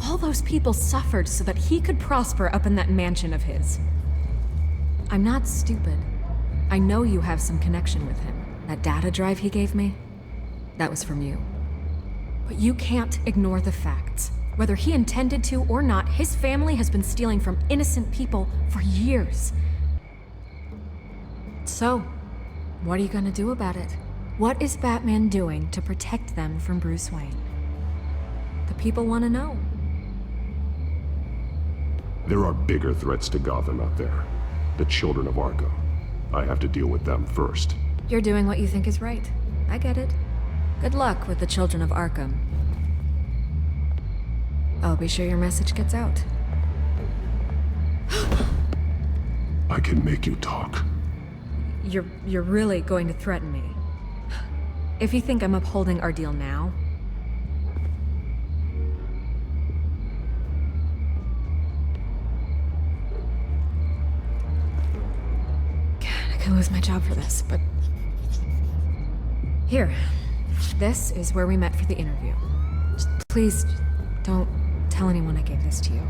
All those people suffered so that he could prosper up in that mansion of his. I'm not stupid. I know you have some connection with him. That data drive he gave me, that was from you. But you can't ignore the facts. Whether he intended to or not, his family has been stealing from innocent people for years. So, what are you gonna do about it? What is Batman doing to protect them from Bruce Wayne? The people want to know. There are bigger threats to Gotham out there. The children of Arkham. I have to deal with them first. You're doing what you think is right. I get it. Good luck with the children of Arkham. I'll be sure your message gets out. I can make you talk. You're really going to threaten me? If you think I'm upholding our deal now... God, I could lose my job for this, but... Here. This is where we met for the interview. Just please, don't tell anyone I gave this to you.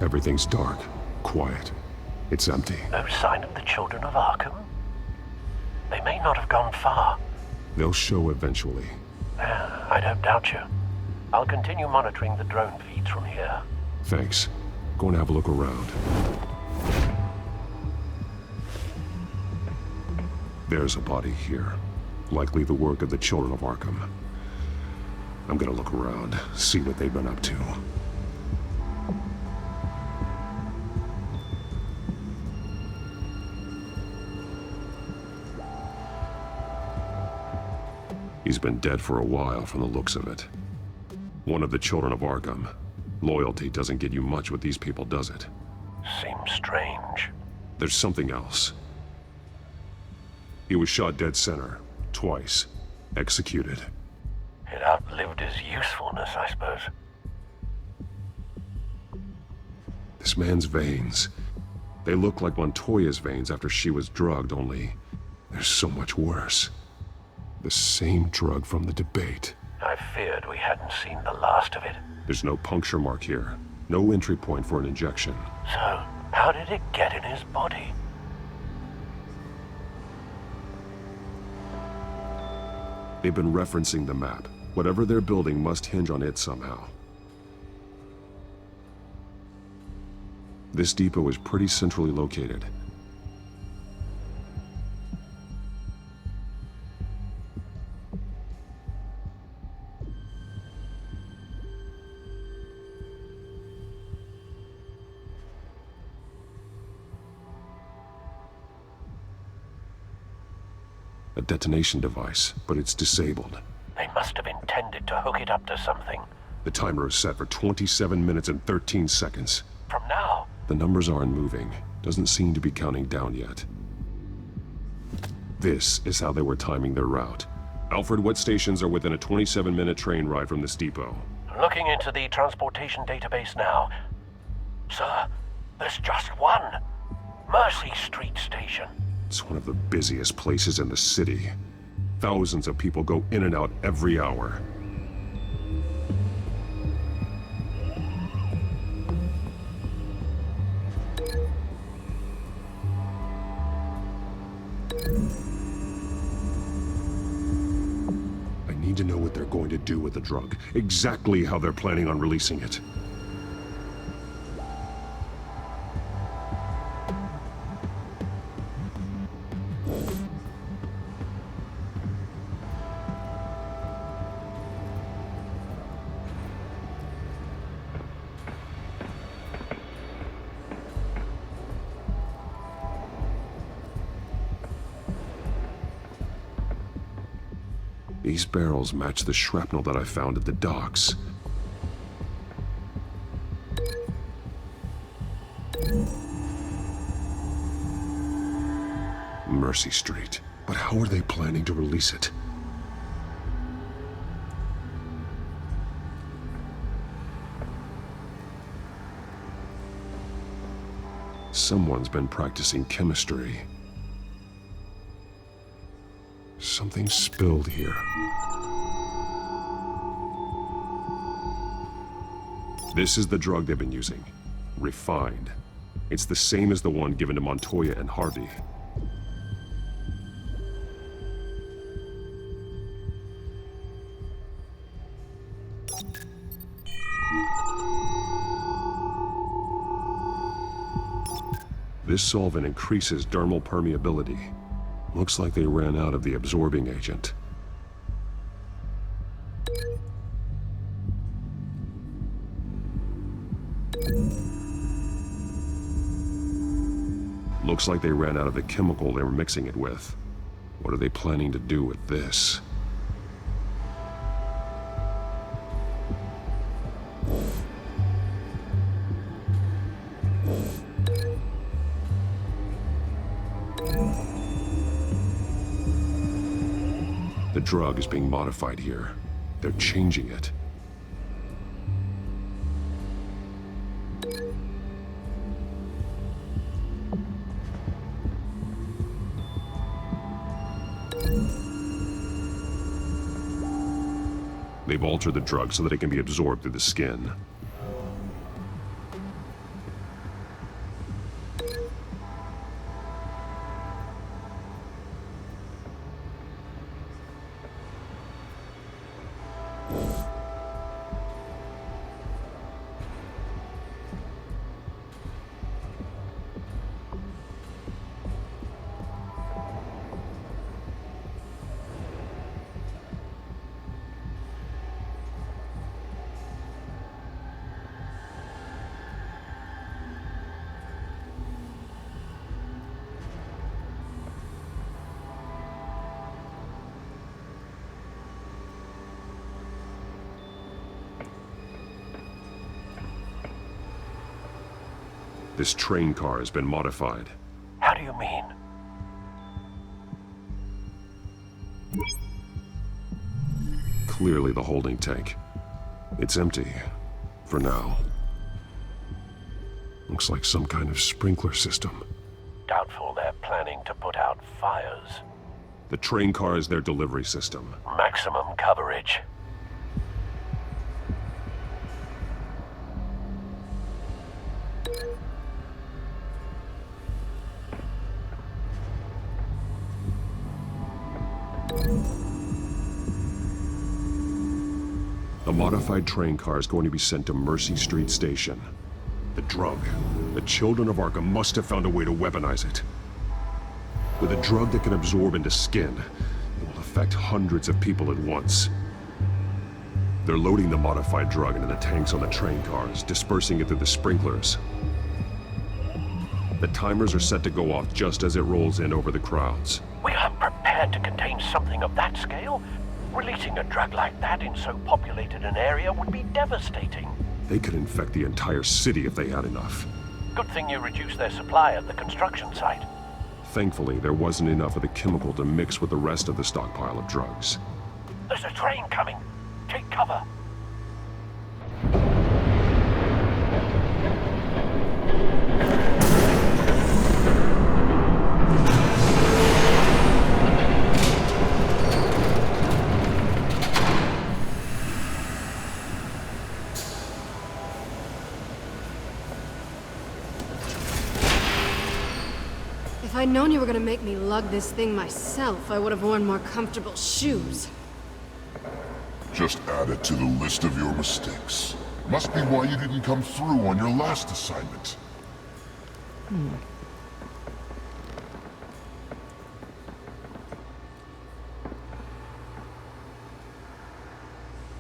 Everything's dark, quiet. It's empty. No sign of the children of Arkham? They may not have gone far. They'll show eventually. I don't doubt you. I'll continue monitoring the drone feeds from here. Thanks. Go and have a look around. There's a body here. Likely the work of the children of Arkham. I'm gonna look around, see what they've been up to. He's been dead for a while from the looks of it. One of the children of Arkham. Loyalty doesn't get you much with these people, does it? Seems strange. There's something else. He was shot dead center, twice, executed. It outlived his usefulness, I suppose. This man's veins, They look like Montoya's veins after she was drugged, only they're so much worse. The same drug from the debate. I feared we hadn't seen the last of it. There's no puncture mark here. No entry point for an injection. So, how did it get in his body? They've been referencing the map. Whatever they're building must hinge on it somehow. This depot is pretty centrally located. A detonation device, but it's disabled. They must have intended to hook it up to something. The timer is set for 27 minutes and 13 seconds. From now? The numbers aren't moving. Doesn't seem to be counting down yet. This is how they were timing their route. Alfred, what stations are within a 27-minute train ride from this depot? Looking into the transportation database now. Sir, there's just one. Mercy Street Station. It's one of the busiest places in the city. Thousands of people go in and out every hour. I need to know what they're going to do with the drug. Exactly how they're planning on releasing it. These barrels match the shrapnel that I found at the docks. Mercy Street. But how are they planning to release it? Someone's been practicing chemistry. Something spilled here. This is the drug they've been using. Refined. It's the same as the one given to Montoya and Harvey. This solvent increases dermal permeability. Looks like they ran out of the absorbing agent. Looks like they ran out of the chemical they were mixing it with. What are they planning to do with this? The drug is being modified here. They're changing it. They've altered the drug so that it can be absorbed through the skin. This train car has been modified. How do you mean? Clearly the holding tank. It's empty. For now. Looks like some kind of sprinkler system. Doubtful they're planning to put out fires. The train car is their delivery system. Maximum coverage. The modified train car is going to be sent to Mercy Street Station. The drug. The children of Arkham must have found a way to weaponize it. With a drug that can absorb into skin, it will affect hundreds of people at once. They're loading the modified drug into the tanks on the train cars, dispersing it through the sprinklers. The timers are set to go off just as it rolls in over the crowds. We aren't prepared to contain something of that scale. Releasing a drug like that in so populated an area would be devastating. They could infect the entire city if they had enough. Good thing you reduced their supply at the construction site. Thankfully, there wasn't enough of the chemical to mix with the rest of the stockpile of drugs. There's a train coming. Take cover. If I'd known you were gonna make me lug this thing myself, I would have worn more comfortable shoes. Just add it to the list of your mistakes. Must be why you didn't come through on your last assignment.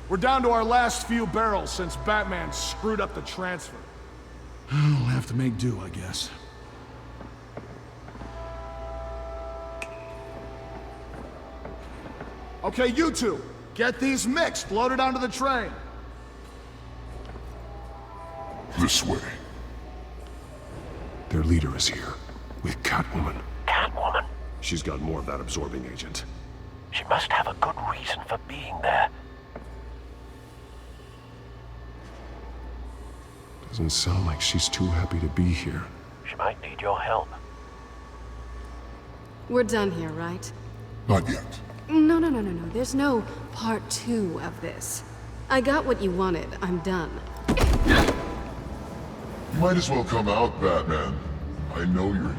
We're down to our last few barrels since Batman screwed up the transfer. We'll have to make do, I guess. Okay, you two, get these mixed, loaded onto the train. This way. Their leader is here, with Catwoman. Catwoman? She's got more of that absorbing agent. She must have a good reason for being there. Doesn't sound like she's too happy to be here. She might need your help. We're done here, right? Not yet. No. There's no part 2 of this. I got what you wanted. I'm done. You might as well come out, Batman. I know you're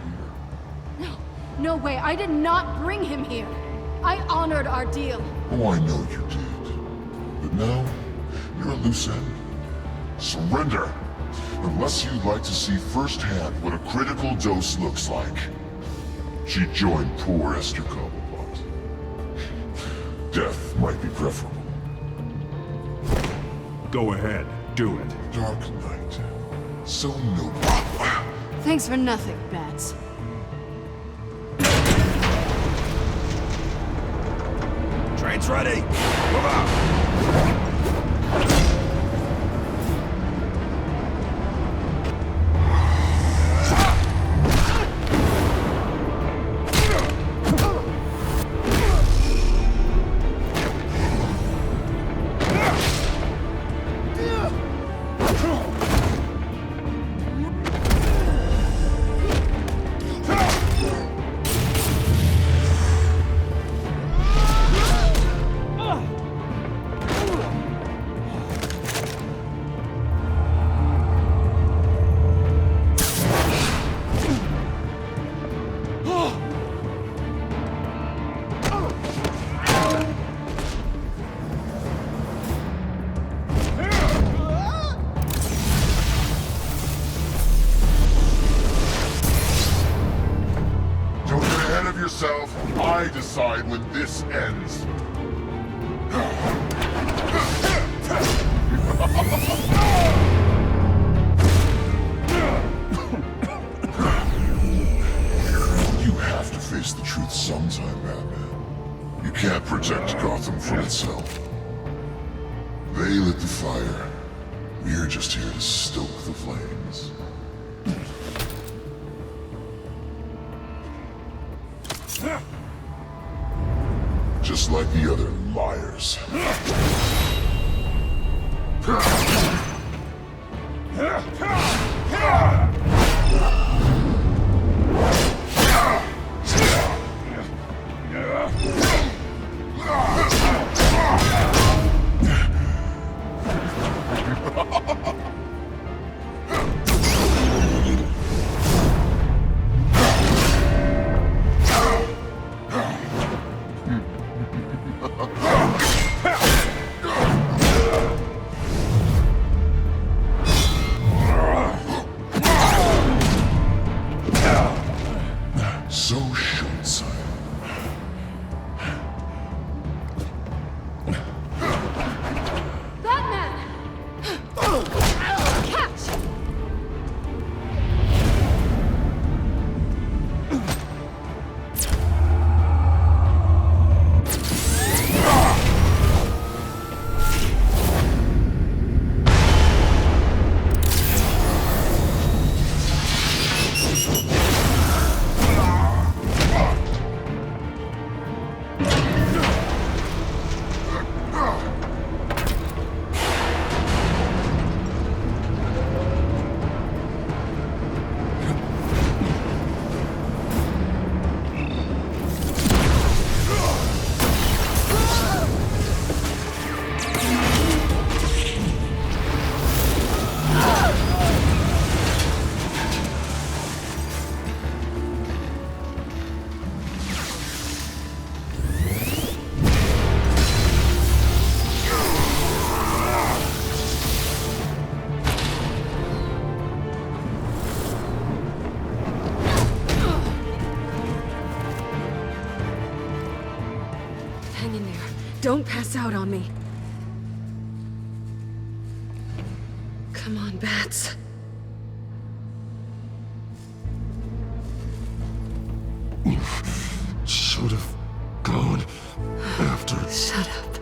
here. No way. I did not bring him here. I honored our deal. Oh, I know you did. But now, you're a loose end. Surrender! Unless you'd like to see firsthand what a critical dose looks like. She joined poor Esther Cobblepot. Death might be preferable. Go ahead, do it. Dark Knight. So noble. Thanks for nothing, Bats. Train's ready! Move out! I decide when this ends. You have to face the truth sometime, Batman. You can't protect Gotham from itself. They lit the fire. We're just here to stoke the flames. Just like the other liars. Don't pass out on me. Come on, Bats. You should have gone after... Shut up.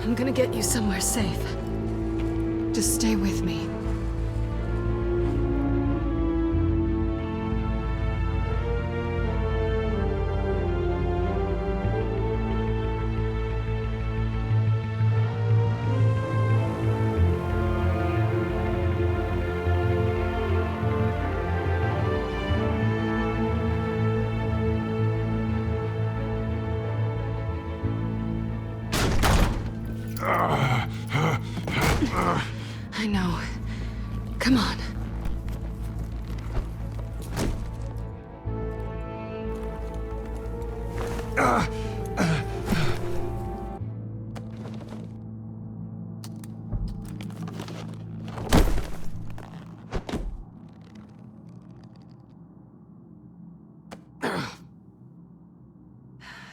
I'm gonna get you somewhere safe. Just stay with me. I know. Come on.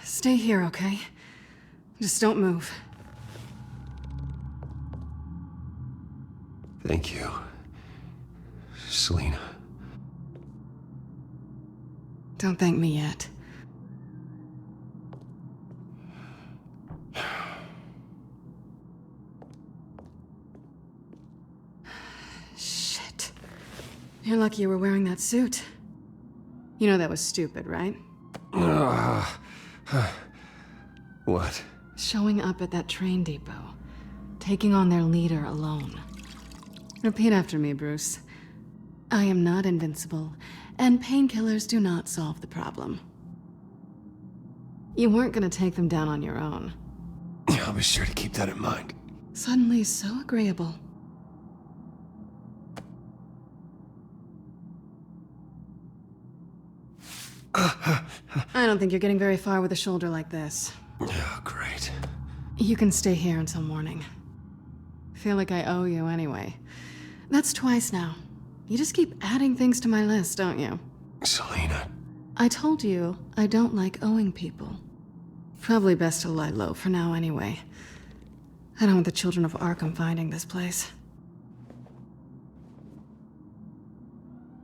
Stay here, okay? Just don't move. Thank you, Selina. Don't thank me yet. Shit. You're lucky you were wearing that suit. You know that was stupid, right? What? Showing up at that train depot. Taking on their leader alone. Repeat after me, Bruce. I am not invincible, and painkillers do not solve the problem. You weren't gonna take them down on your own. I'll be sure to keep that in mind. Suddenly so agreeable. I don't think you're getting very far with a shoulder like this. Oh, great. You can stay here until morning. Feel like I owe you anyway. That's twice now. You just keep adding things to my list, don't you? Selina. I told you I don't like owing people. Probably best to lie low for now anyway. I don't want the children of Arkham finding this place.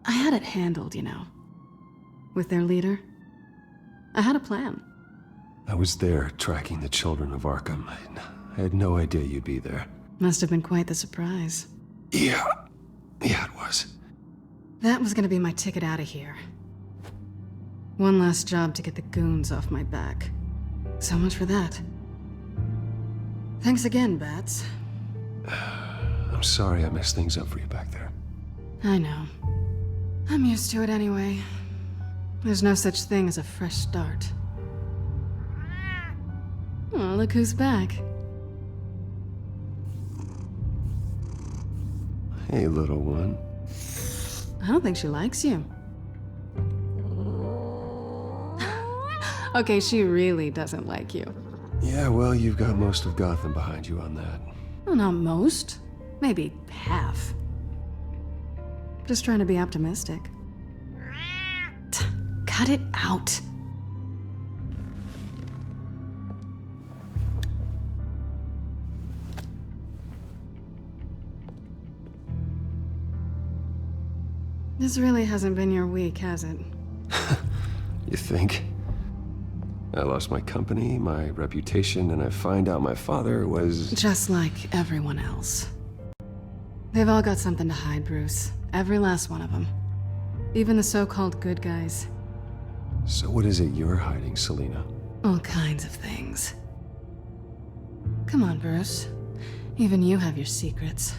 I had it handled, you know. With their leader. I had a plan. I was there tracking the children of Arkham. I had no idea you'd be there. Must have been quite the surprise. Yeah, it was. That was gonna be my ticket out of here. One last job to get the goons off my back. So much for that. Thanks again, Bats. I'm sorry I messed things up for you back there. I know. I'm used to it anyway. There's no such thing as a fresh start. Oh, look who's back. Hey, little one. I don't think she likes you. Okay, she really doesn't like you. Yeah, well, you've got most of Gotham behind you on that. Well, not most. Maybe half. Just trying to be optimistic. Cut it out. This really hasn't been your week, has it? You think? I lost my company, my reputation, and I find out my father was... Just like everyone else. They've all got something to hide, Bruce. Every last one of them. Even the so-called good guys. So what is it you're hiding, Selina? All kinds of things. Come on, Bruce. Even you have your secrets.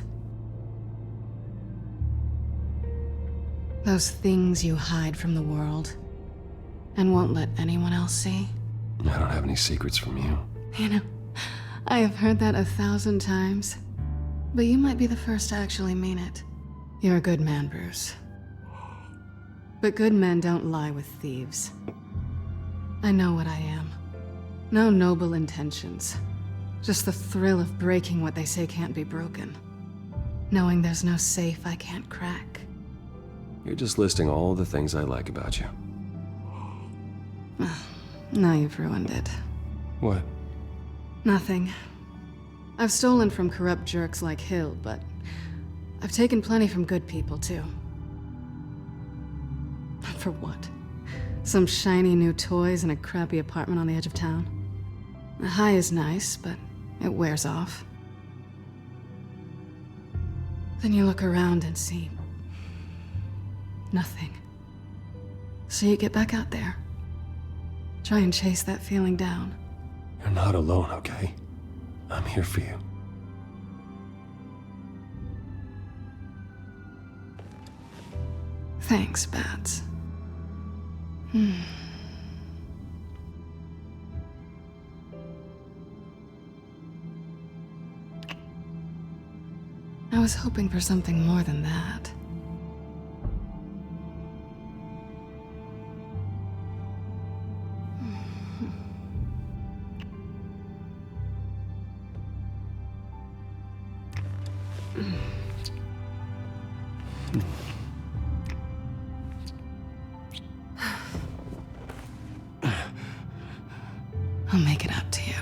Those things you hide from the world and won't let anyone else see. I don't have any secrets from you. You know, I have heard that 1,000 times, but you might be the first to actually mean it. You're a good man, Bruce. But good men don't lie with thieves. I know what I am. No noble intentions. Just the thrill of breaking what they say can't be broken. Knowing there's no safe I can't crack. You're just listing all the things I like about you. Now you've ruined it. What? Nothing. I've stolen from corrupt jerks like Hill, but I've taken plenty from good people, too. For what? Some shiny new toys and a crappy apartment on the edge of town? The high is nice, but it wears off. Then you look around and see nothing. So you get back out there. Try and chase that feeling down. You're not alone, okay? I'm here for you. Thanks, Bats. I was hoping for something more than that. I'll make it up to you.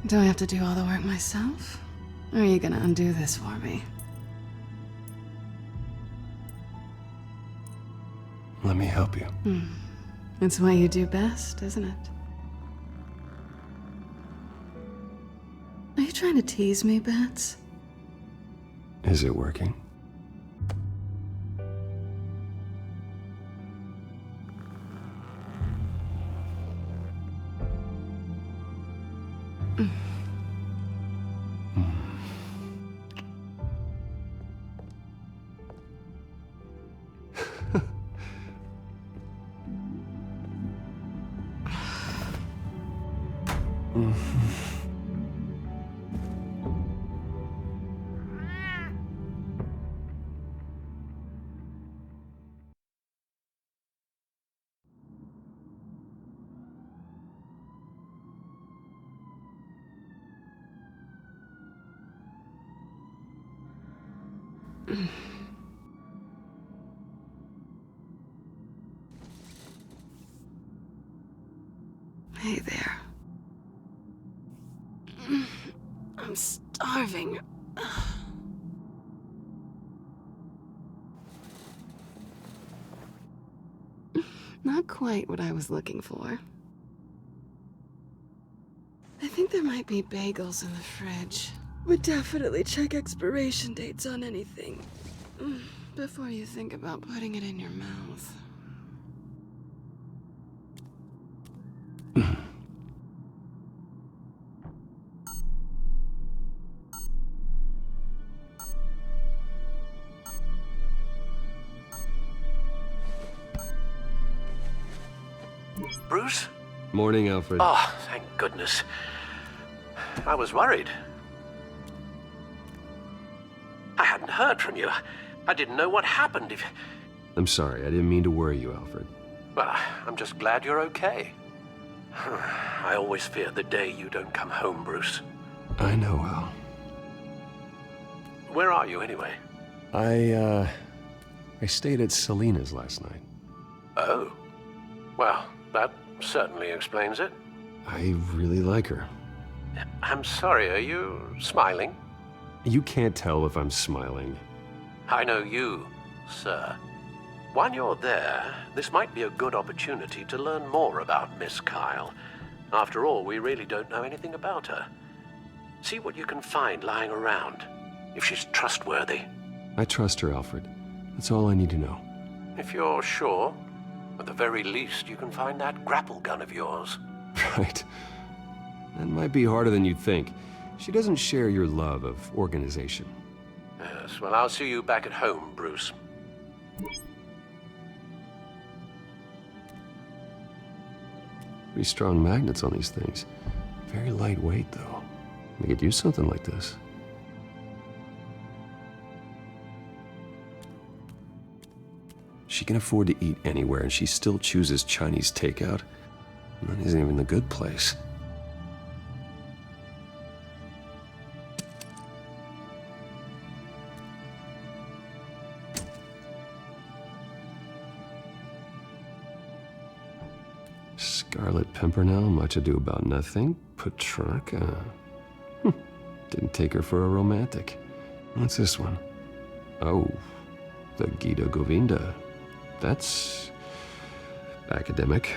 Do I have to do all the work myself? Or are you gonna undo this for me? Let me help you. It's what you do best, isn't it? Are you trying to tease me, Bats? Is it working? Hey there. I'm starving. Not quite what I was looking for. I think there might be bagels in the fridge. But definitely check expiration dates on anything before you think about putting it in your mouth. Bruce? Morning, Alfred. Oh, thank goodness. I was worried. I hadn't heard from you. I didn't know what happened. I'm sorry, I didn't mean to worry you, Alfred. Well, I'm just glad you're okay. I always fear the day you don't come home, Bruce. I know, Al. Where are you, anyway? I stayed at Selena's last night. Oh. Well, that certainly explains it. I really like her. I'm sorry, are you smiling? You can't tell if I'm smiling. I know you, sir. While you're there, this might be a good opportunity to learn more about Miss Kyle. After all, we really don't know anything about her. See what you can find lying around, if she's trustworthy. I trust her, Alfred. That's all I need to know. If you're sure, at the very least, you can find that grapple gun of yours. Right. That might be harder than you'd think. She doesn't share your love of organization. Yes, well, I'll see you back at home, Bruce. Pretty strong magnets on these things. Very lightweight, though. We could use something like this. She can afford to eat anywhere, and she still chooses Chinese takeout. That isn't even the good place. Scarlet Pimpernel, Much Ado About Nothing, Petrarca. Didn't take her for a romantic. What's this one? Oh, the Gita Govinda. That's academic.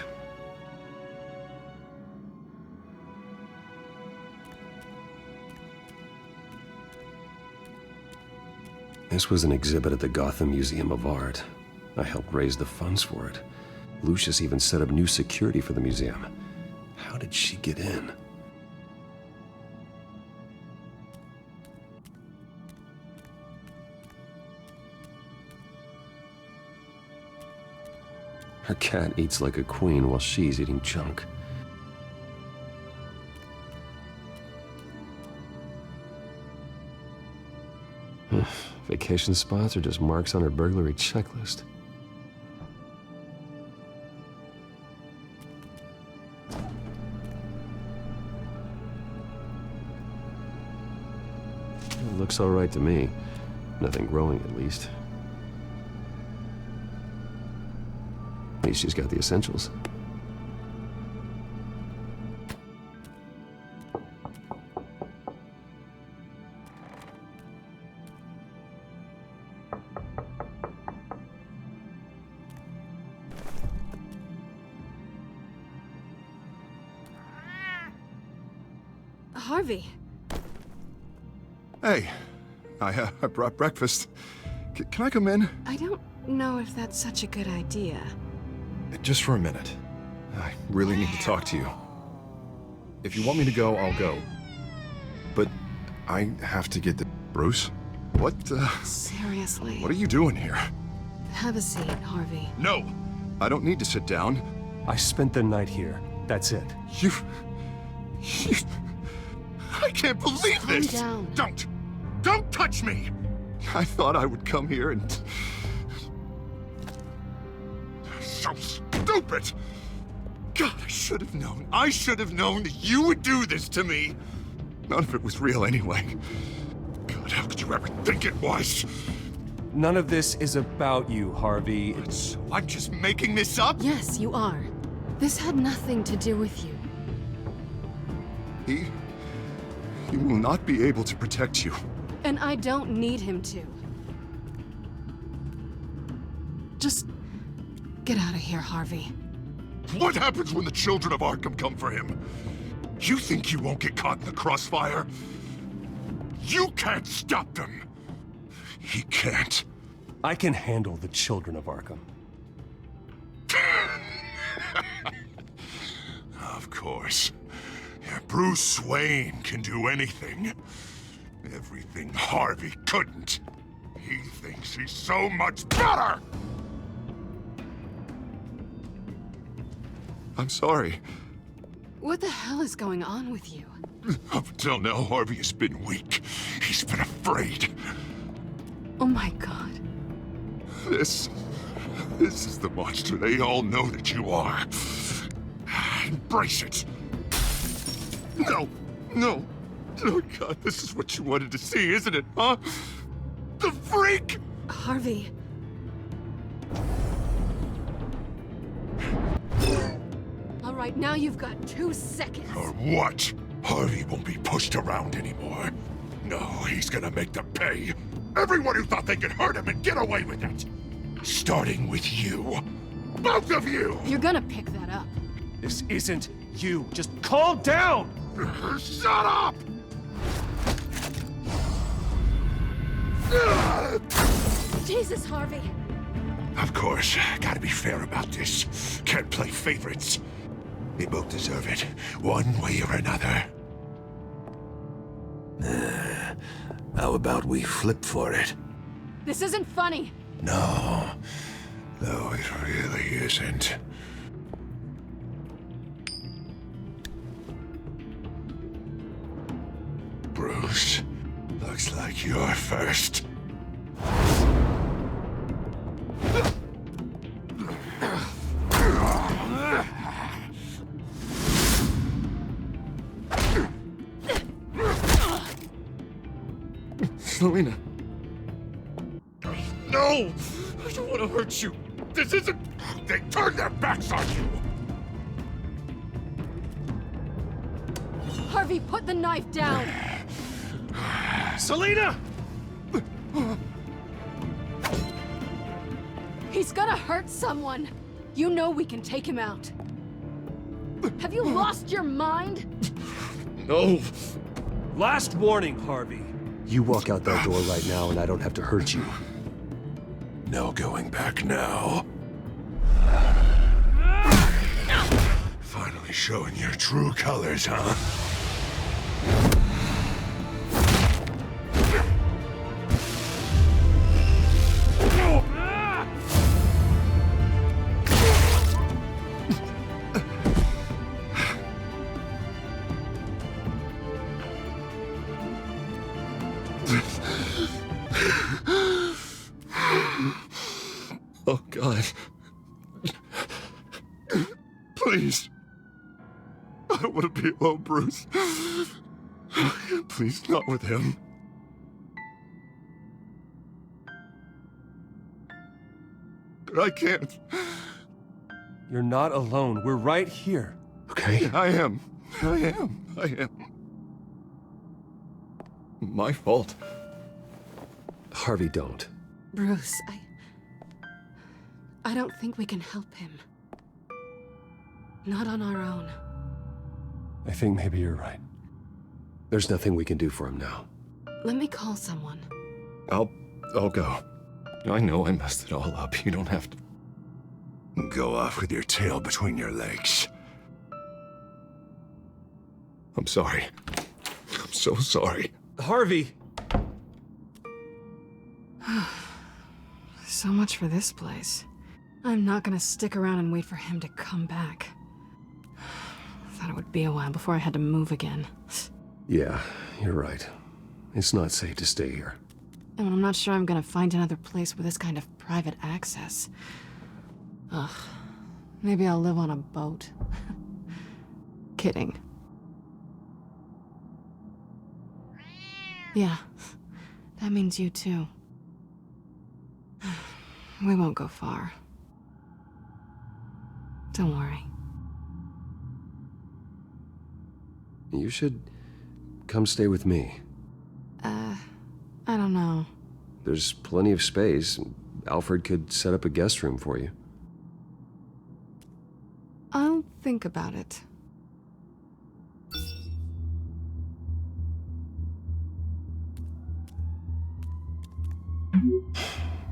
This was an exhibit at the Gotham Museum of Art. I helped raise the funds for it. Lucius even set up new security for the museum. How did she get in? Her cat eats like a queen while she's eating junk. Vacation spots are just marks on her burglary checklist. It looks all right to me. Nothing growing, at least. At least she's got the essentials. Harvey. Hey, I brought breakfast. Can I come in? I don't know if that's such a good idea. Just for a minute. I really need to talk to you. If you want me to go, I'll go. But I have to get the... Bruce? What, Seriously. What are you doing here? Have a seat, Harvey. No! I don't need to sit down. I spent the night here. That's it. You... I can't believe this! Calm down. Don't touch me! I thought I would come here and... So stupid! God, I should have known. I should have known that you would do this to me. None of it was real anyway. God, how could you ever think it was? None of this is about you, Harvey. So I'm just making this up? Yes, you are. This had nothing to do with you. He will not be able to protect you. And I don't need him to. Just get out of here, Harvey. What happens when the children of Arkham come for him? You think you won't get caught in the crossfire? You can't stop them. He can't. I can handle the children of Arkham. Of course. Bruce Wayne can do anything. Everything Harvey couldn't. He thinks he's so much better! I'm sorry. What the hell is going on with you? Up until now, Harvey has been weak. He's been afraid. Oh my God. This is the monster they all know that you are. Embrace it. No. Oh God, this is what you wanted to see, isn't it, huh? The freak! Harvey. All right, now you've got 2 seconds. Or what? Harvey won't be pushed around anymore. No, he's gonna make them pay. Everyone who thought they could hurt him and get away with it. Starting with you. Both of you! You're gonna pick that up. This isn't you. Just calm down! Shut up! Jesus, Harvey. Of course, gotta be fair about this. Can't play favorites. They both deserve it, one way or another. How about we flip for it? This isn't funny. No, it really isn't. Bruce, looks like you're first. Selena. No! I don't want to hurt you. This isn't... They turned their backs on you. Harvey, put the knife down! Selena! He's gonna hurt someone! You know we can take him out. Have you lost your mind? No. Last warning, Harvey. You walk out that door right now and I don't have to hurt you. No going back now. Finally showing your true colors, huh? Oh, God. Please. I don't want to be alone, Bruce. Please, not with him. But I can't. You're not alone. We're right here. Okay? I am. My fault. Harvey, don't. Bruce, I don't think we can help him. Not on our own. I think maybe you're right. There's nothing we can do for him now. Let me call someone. I'll go. I know I messed it all up. You don't have to go off with your tail between your legs. I'm sorry. I'm so sorry. Harvey! So much for this place. I'm not gonna stick around and wait for him to come back. Thought it would be a while before I had to move again. Yeah, you're right. It's not safe to stay here. And I'm not sure I'm gonna find another place with this kind of private access. Ugh. Maybe I'll live on a boat. Kidding. Yeah. That means you too. We won't go far. Don't worry. You should come stay with me. I don't know. There's plenty of space. Alfred could set up a guest room for you. I'll think about it.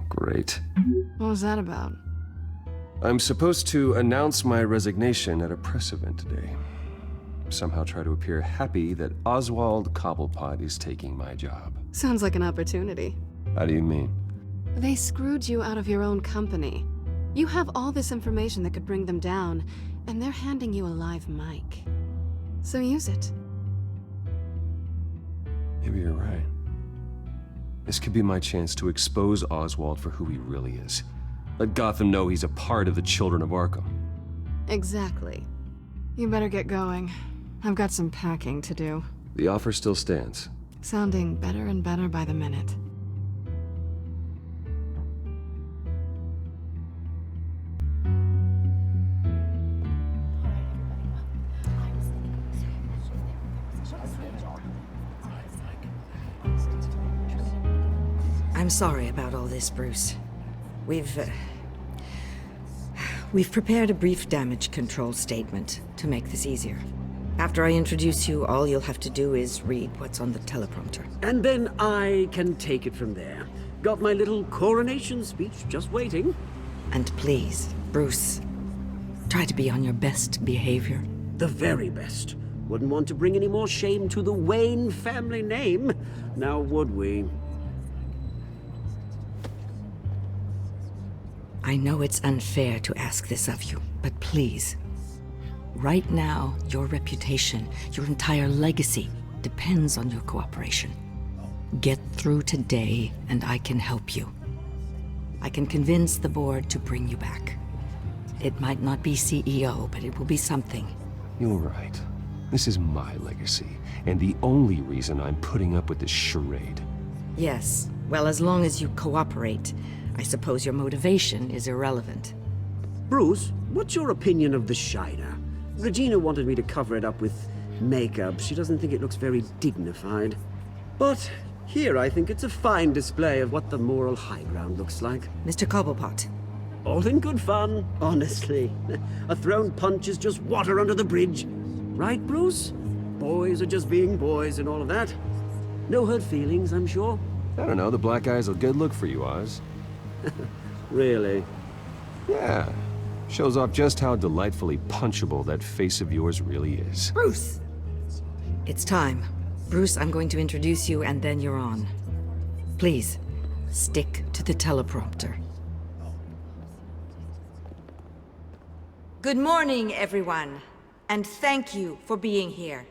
Great. What was that about? I'm supposed to announce my resignation at a press event today. Somehow try to appear happy that Oswald Cobblepot is taking my job. Sounds like an opportunity. How do you mean? They screwed you out of your own company. You have all this information that could bring them down, and they're handing you a live mic. So use it. Maybe you're right. This could be my chance to expose Oswald for who he really is. Let Gotham know he's a part of the Children of Arkham. Exactly. You better get going. I've got some packing to do. The offer still stands. Sounding better and better by the minute. I'm sorry about all this, Bruce. We've prepared a brief damage control statement to make this easier. After I introduce you, all you'll have to do is read what's on the teleprompter. And then I can take it from there. Got my little coronation speech just waiting. And please, Bruce, try to be on your best behavior. The very best. Wouldn't want to bring any more shame to the Wayne family name, now would we? I know it's unfair to ask this of you, but please. Right now, your reputation, your entire legacy, depends on your cooperation. Get through today, and I can help you. I can convince the board to bring you back. It might not be CEO, but it will be something. You're right. This is my legacy, and the only reason I'm putting up with this charade. Yes, well, as long as you cooperate, I suppose your motivation is irrelevant. Bruce, what's your opinion of the Shiner? Regina wanted me to cover it up with makeup, she doesn't think it looks very dignified. But here I think it's a fine display of what the moral high ground looks like. Mr. Cobblepot. All in good fun, honestly. A thrown punch is just water under the bridge. Right, Bruce? Boys are just being boys and all of that. No hurt feelings, I'm sure. I don't know, the black eye's a good look for you, Oz. Really? Yeah. Shows off just how delightfully punchable that face of yours really is. Bruce! It's time. Bruce, I'm going to introduce you and then you're on. Please, stick to the teleprompter. Good morning, everyone, and thank you for being here.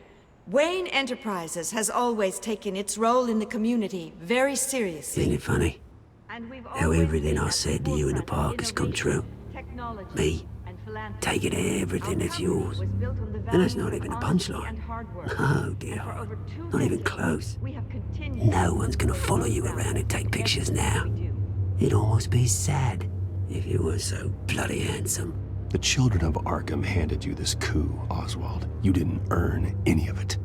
Wayne Enterprises has always taken its role in the community very seriously. Isn't it funny? How everything I said to you in the park has come true. Me, taking everything that's yours. And that's not even a punchline. Oh dear, not even close. No one's gonna follow you around and take pictures now. It'd almost be sad if you were so bloody handsome. The children of Arkham handed you this coup, Oswald. You didn't earn any of it.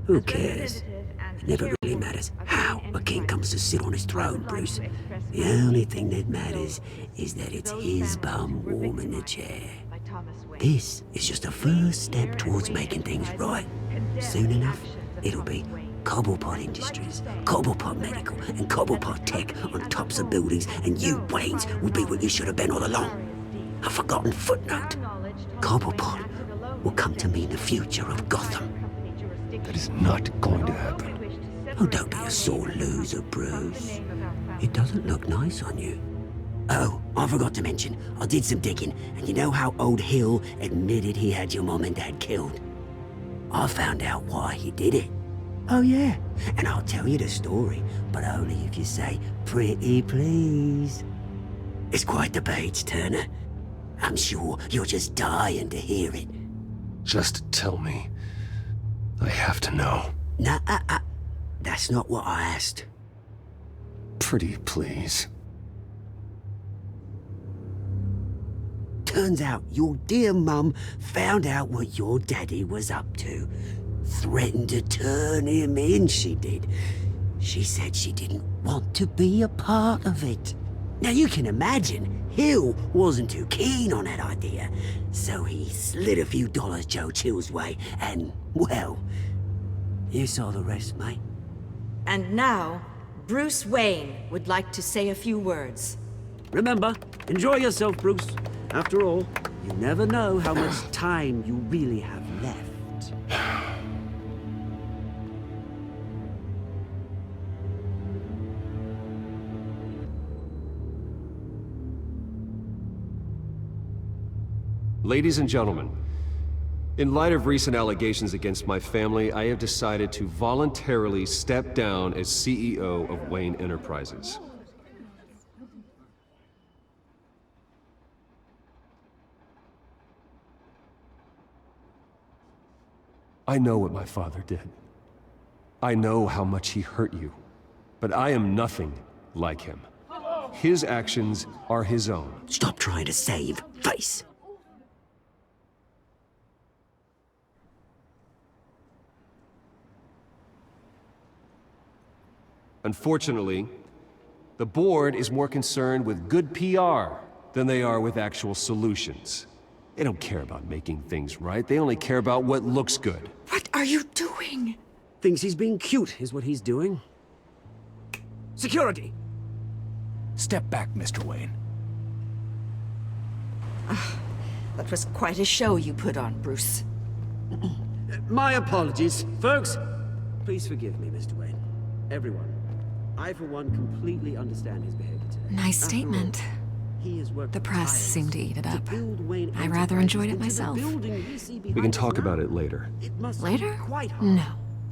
Who cares? It never really matters how a king comes to sit on his throne, Bruce. The only thing that matters is that it's his bum warm in the chair. This is just a first step towards making things right. Soon enough, it'll be Cobblepot Industries, Cobblepot Medical, and Cobblepot Tech on tops of buildings, and you, Waynes, will be what you should have been all along. A forgotten footnote. Cobblepot will come to mean the future of Gotham. That is not going to happen. Oh, don't be a sore loser, Bruce. It doesn't look nice on you. Oh, I forgot to mention, I did some digging, and you know how old Hill admitted he had your mom and dad killed? I found out why he did it. Oh yeah, and I'll tell you the story, but only if you say, pretty please. It's quite the page, Turner. I'm sure you're just dying to hear it. Just tell me. I have to know. Nah, that's not what I asked. Pretty please. Turns out your dear mum found out what your daddy was up to. Threatened to turn him in, she did. She said she didn't want to be a part of it. Now you can imagine, Hill wasn't too keen on that idea, so he slid a few dollars Joe Chill's way, and, well, you saw the rest, mate. And now, Bruce Wayne would like to say a few words. Remember, enjoy yourself, Bruce. After all, you never know how much time you really have left. Ladies and gentlemen, in light of recent allegations against my family, I have decided to voluntarily step down as CEO of Wayne Enterprises. I know what my father did. I know how much he hurt you, but I am nothing like him. His actions are his own. Stop trying to save face. Unfortunately, the board is more concerned with good PR than they are with actual solutions. They don't care about making things right. They only care about what looks good. What are you doing? Thinks he's being cute, is what he's doing. Security! Step back, Mr. Wayne. That was quite a show you put on, Bruce. My apologies. Folks, please forgive me, Mr. Wayne. Everyone. I, for one, completely understand his behavior today. Nice statement. The press seemed to eat it up. I rather enjoyed it myself. We can talk about it later. Later? No.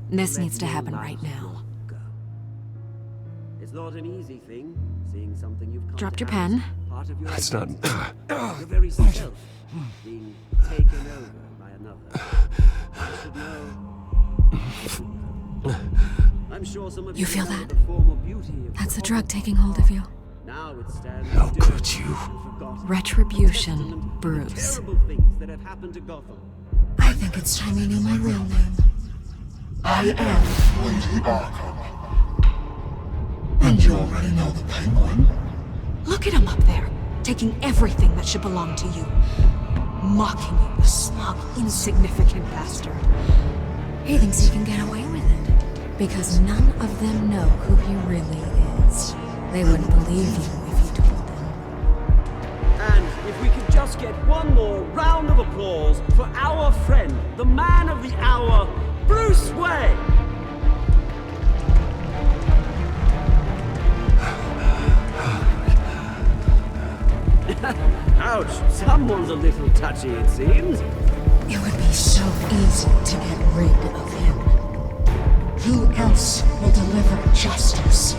This needs to happen right now. It's not an easy thing, seeing something you've come Dropped to your have pen. as part of your It's not... Your very self being taken over by another. I should know. I'm sure some of You feel that? the form of beauty of That's the drug taking hold of you. Now it stands How could you? Retribution, Bruce. terrible things that have happened to Gotham. I think it's time you knew my real name. I am Lady Arkham. And you already know the Penguin. Look at him up there, taking everything that should belong to you. Mocking you, the smug, insignificant bastard. He thinks he can get away with it. Because none of them know who he really is. They wouldn't believe you if you told them. And if we could just get one more round of applause for our friend, the man of the hour, Bruce Wayne! Ouch, someone's a little touchy, it seems. It would be so easy to get rid of him. Who else will deliver justice?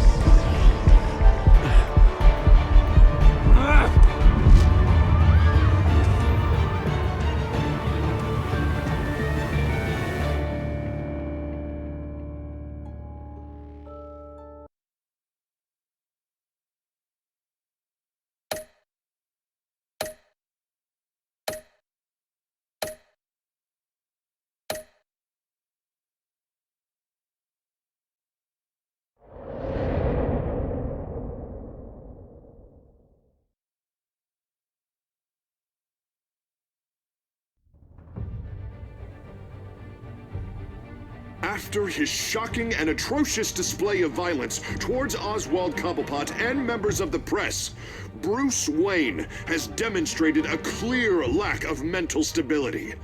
After his shocking and atrocious display of violence towards Oswald Cobblepot and members of the press, Bruce Wayne has demonstrated a clear lack of mental stability.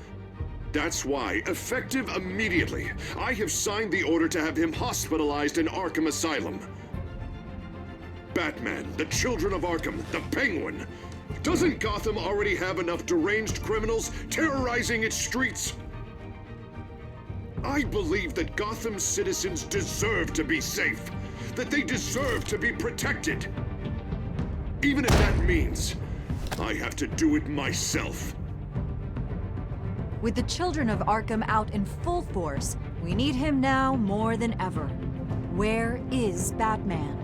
That's why, effective immediately, I have signed the order to have him hospitalized in Arkham Asylum. Batman, the Children of Arkham, the Penguin. Doesn't Gotham already have enough deranged criminals terrorizing its streets? I believe that Gotham's citizens deserve to be safe, that they deserve to be protected. Even if that means I have to do it myself. With the Children of Arkham out in full force, we need him now more than ever. Where is Batman?